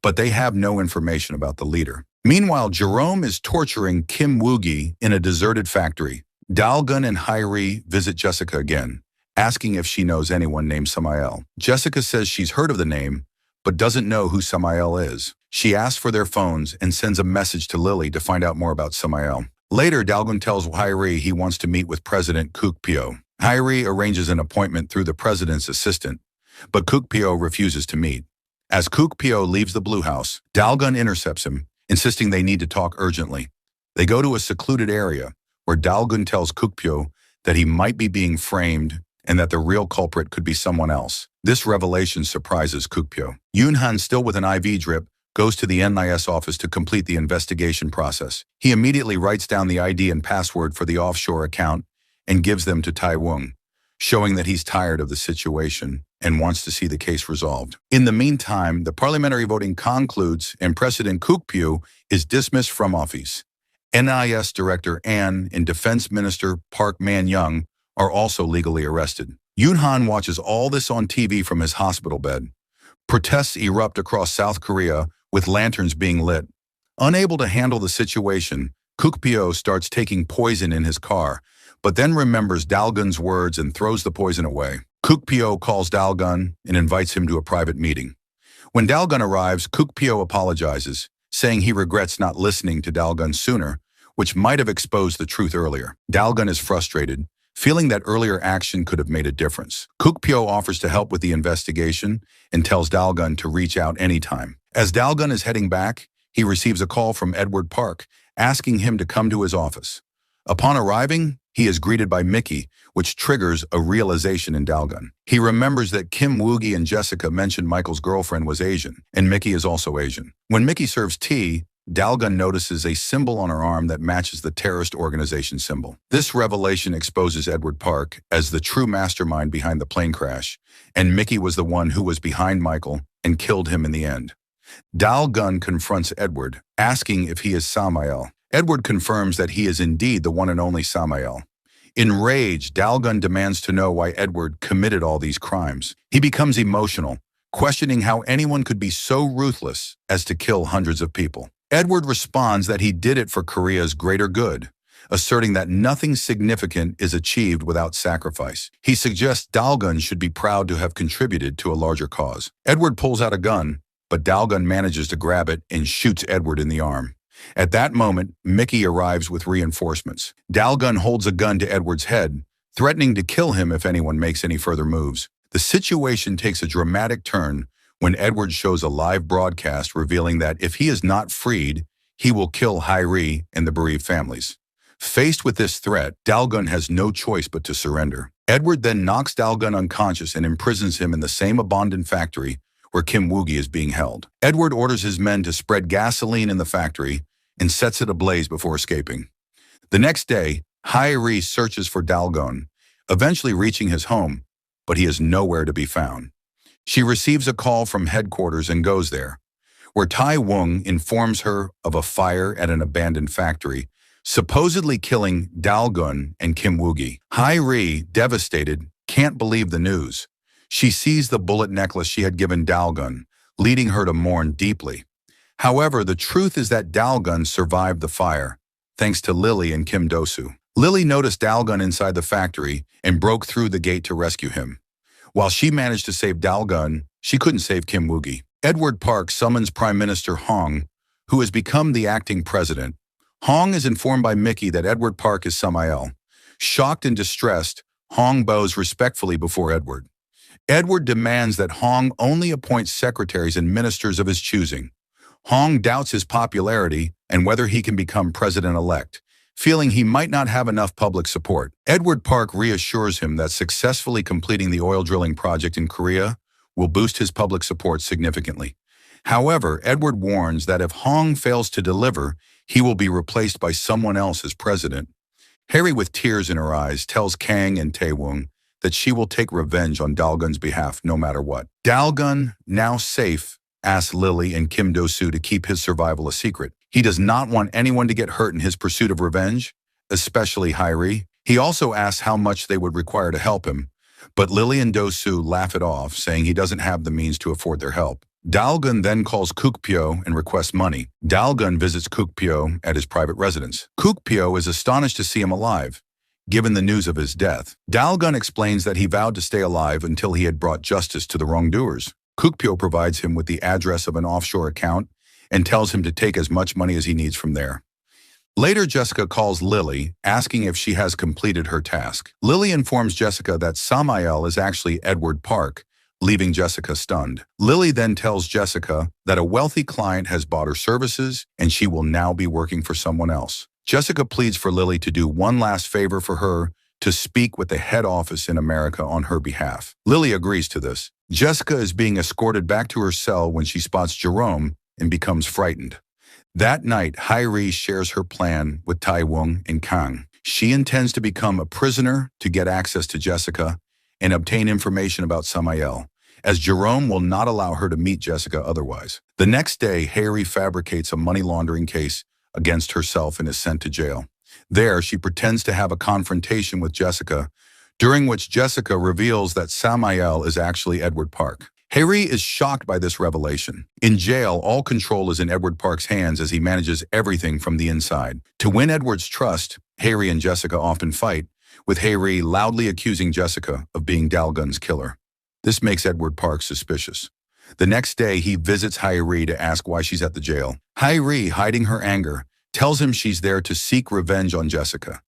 but they have no information about the leader. Meanwhile, Jerome is torturing Kim Woo-gi in a deserted factory. Dalgun and Hae-ri visit Jessica again, asking if she knows anyone named Samael. Jessica says she's heard of the name, but doesn't know who Samael is. She asks for their phones and sends a message to Lily to find out more about Samael. Later, Dalgun tells Hae-ri he wants to meet with President Kukpyo. Hae-ri arranges an appointment through the president's assistant, but Kukpyo refuses to meet. As Kukpyo leaves the Blue House, Dalgun intercepts him, insisting they need to talk urgently. They go to a secluded area, where Dalgun tells Kukpyo that he might be being framed and that the real culprit could be someone else. This revelation surprises Kukpyo. Yoon Han, still with an IV drip, goes to the NIS office to complete the investigation process. He immediately writes down the ID and password for the offshore account and gives them to Tai-woong, showing that he's tired of the situation and wants to see the case resolved. In the meantime, the parliamentary voting concludes and President Kukpyo is dismissed from office. NIS Director An and Defense Minister Park Man-young are also legally arrested. Yoon-han watches all this on TV from his hospital bed. Protests erupt across South Korea, with lanterns being lit. Unable to handle the situation, Kuk-pyo starts taking poison in his car, but then remembers Dalgun's words and throws the poison away. Kuk-pyo calls Dalgun and invites him to a private meeting. When Dalgun arrives, Kuk-pyo apologizes, saying he regrets not listening to Dalgun sooner, which might have exposed the truth earlier. Dalgun is frustrated, feeling that earlier action could have made a difference. Kuk-pyo offers to help with the investigation and tells Dalgun to reach out anytime. As Dalgun is heading back, he receives a call from Edward Park, asking him to come to his office. Upon arriving, he is greeted by Mickey, which triggers a realization in Dalgun. He remembers that Kim Woo-gi and Jessica mentioned Michael's girlfriend was Asian, and Mickey is also Asian. When Mickey serves tea, Dalgun notices a symbol on her arm that matches the terrorist organization symbol. This revelation exposes Edward Park as the true mastermind behind the plane crash, and Mickey was the one who was behind Michael and killed him in the end. Dalgun confronts Edward, asking if he is Samael. Edward confirms that he is indeed the one and only Samael. Enraged, Dalgun demands to know why Edward committed all these crimes. He becomes emotional, questioning how anyone could be so ruthless as to kill hundreds of people. Edward responds that he did it for Korea's greater good, asserting that nothing significant is achieved without sacrifice. He suggests Dalgun should be proud to have contributed to a larger cause. Edward pulls out a gun, but Dalgun manages to grab it and shoots Edward in the arm. At that moment, Mickey arrives with reinforcements. Dalgun holds a gun to Edward's head, threatening to kill him if anyone makes any further moves. The situation takes a dramatic turn when Edward shows a live broadcast revealing that if he is not freed, he will kill Hairi and the bereaved families. Faced with this threat, Dalgun has no choice but to surrender. Edward then knocks Dalgun unconscious and imprisons him in the same abandoned factory where Kim Woo-gi is being held. Edward orders his men to spread gasoline in the factory and sets it ablaze before escaping. The next day, Hairi searches for Dalgun, eventually reaching his home, but he is nowhere to be found. She receives a call from headquarters and goes there, where Tai Wung informs her of a fire at an abandoned factory, supposedly killing Dalgun and Kim Woo-gi. Hairi, devastated, can't believe the news. She sees the bullet necklace she had given Dalgun, leading her to mourn deeply. However, the truth is that Dalgun survived the fire, thanks to Lily and Kim Do-soo. Lily noticed Dalgun inside the factory and broke through the gate to rescue him. While she managed to save Dalgun, she couldn't save Kim Woo-gi. Edward Park summons Prime Minister Hong, who has become the acting president. Hong is informed by Mickey that Edward Park is Samael. Shocked and distressed, Hong bows respectfully before Edward. Edward demands that Hong only appoint secretaries and ministers of his choosing. Hong doubts his popularity and whether he can become president-elect, feeling he might not have enough public support. Edward Park reassures him that successfully completing the oil drilling project in Korea will boost his public support significantly. However, Edward warns that if Hong fails to deliver, he will be replaced by someone else as president. Harry, with tears in her eyes, tells Kang and Taewung that she will take revenge on Dalgun's behalf no matter what. Dalgun, now safe, asks Lily and Kim Do-soo to keep his survival a secret. He does not want anyone to get hurt in his pursuit of revenge, especially Hairi. He also asks how much they would require to help him, but Lily and Do-soo laugh it off, saying he doesn't have the means to afford their help. Dalgun then calls Kuk-pyo and requests money. Dalgun visits Kuk-pyo at his private residence. Kuk-pyo is astonished to see him alive, given the news of his death. Dalgun explains that he vowed to stay alive until he had brought justice to the wrongdoers. Kuk-pyo provides him with the address of an offshore account and tells him to take as much money as he needs from there. Later, Jessica calls Lily, asking if she has completed her task. Lily informs Jessica that Samael is actually Edward Park, leaving Jessica stunned. Lily then tells Jessica that a wealthy client has bought her services and she will now be working for someone else. Jessica pleads for Lily to do one last favor for her, to speak with the head office in America on her behalf. Lily agrees to this. Jessica is being escorted back to her cell when she spots Jerome and becomes frightened. That night, Hairi shares her plan with Taewung and Kang. She intends to become a prisoner to get access to Jessica and obtain information about Samael, as Jerome will not allow her to meet Jessica otherwise. The next day, Hairi fabricates a money laundering case against herself and is sent to jail. There, she pretends to have a confrontation with Jessica, during which Jessica reveals that Samael is actually Edward Park. Harry is shocked by this revelation. In jail, all control is in Edward Park's hands as he manages everything from the inside. To win Edward's trust, Harry and Jessica often fight, with Harry loudly accusing Jessica of being Dalgun's killer. This makes Edward Park suspicious. The next day, he visits Harry to ask why she's at the jail. Harry, hiding her anger, tells him she's there to seek revenge on Jessica.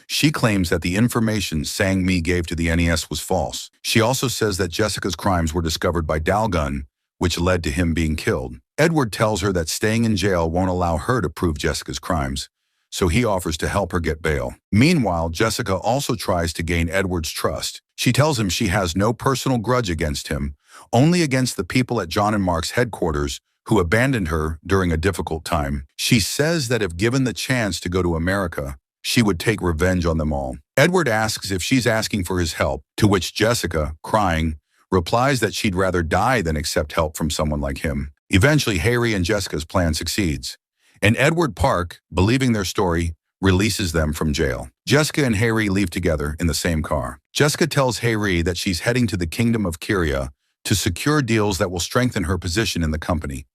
She claims that the information Sang-mi gave to the NES was false. She also says that Jessica's crimes were discovered by Dalgun, which led to him being killed. Edward tells her that staying in jail won't allow her to prove Jessica's crimes, so he offers to help her get bail. Meanwhile, Jessica also tries to gain Edward's trust. She tells him she has no personal grudge against him, only against the people at John and Mark's headquarters who abandoned her during a difficult time. She says that if given the chance to go to America, she would take revenge on them all. Edward asks if she's asking for his help, to which Jessica, crying, replies that she'd rather die than accept help from someone like him. Eventually, Harry and Jessica's plan succeeds, and Edward Park, believing their story, releases them from jail. Jessica and Harry leave together in the same car. Jessica tells Harry that she's heading to the Kingdom of Kyria to secure deals that will strengthen her position in the company.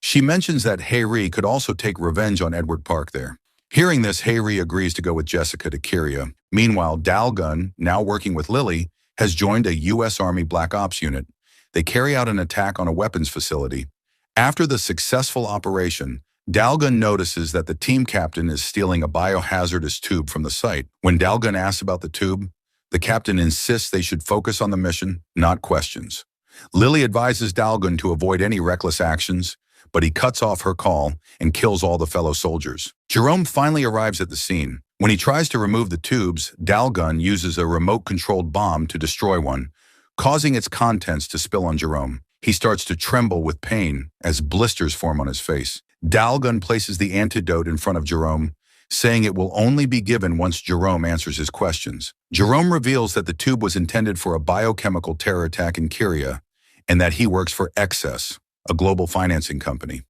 She mentions that Harry could also take revenge on Edward Park there. Hearing this, Harry agrees to go with Jessica to Kyria. Meanwhile, Dalgun, now working with Lily, has joined a U.S. Army Black Ops unit. They carry out an attack on a weapons facility. After the successful operation, Dalgun notices that the team captain is stealing a biohazardous tube from the site. When Dalgun asks about the tube, the captain insists they should focus on the mission, not questions. Lily advises Dalgun to avoid any reckless actions, but he cuts off her call and kills all the fellow soldiers. Jerome finally arrives at the scene. When he tries to remove the tubes, Dalgun uses a remote-controlled bomb to destroy one, causing its contents to spill on Jerome. He starts to tremble with pain as blisters form on his face. Dalgun places the antidote in front of Jerome, saying it will only be given once Jerome answers his questions. Jerome reveals that the tube was intended for a biochemical terror attack in Kyria, and that he works for Excess, a global financing company.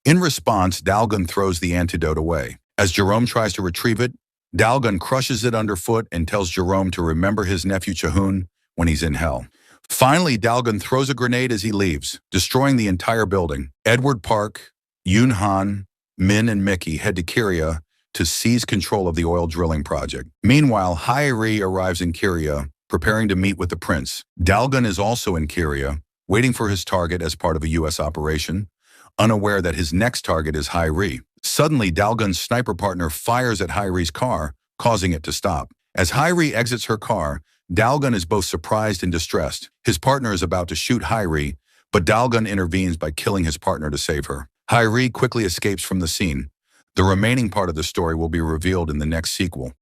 In response, Dalgun throws the antidote away. As Jerome tries to retrieve it, Dalgun crushes it underfoot and tells Jerome to remember his nephew Chahun when he's in hell. Finally, Dalgun throws a grenade as he leaves, destroying the entire building. Edward Park, Yoon Han, Min and Mickey head to Kyria to seize control of the oil drilling project. Meanwhile, Hairi arrives in Kyria, preparing to meet with the prince. Dalgun is also in Kyria, waiting for his target as part of a U.S. operation, unaware that his next target is Hairi. Suddenly, Dalgun's sniper partner fires at Hairi's car, causing it to stop. As Hairi exits her car, Dalgun is both surprised and distressed. His partner is about to shoot Hairi, but Dalgun intervenes by killing his partner to save her. Hairi quickly escapes from the scene. The remaining part of the story will be revealed in the next sequel.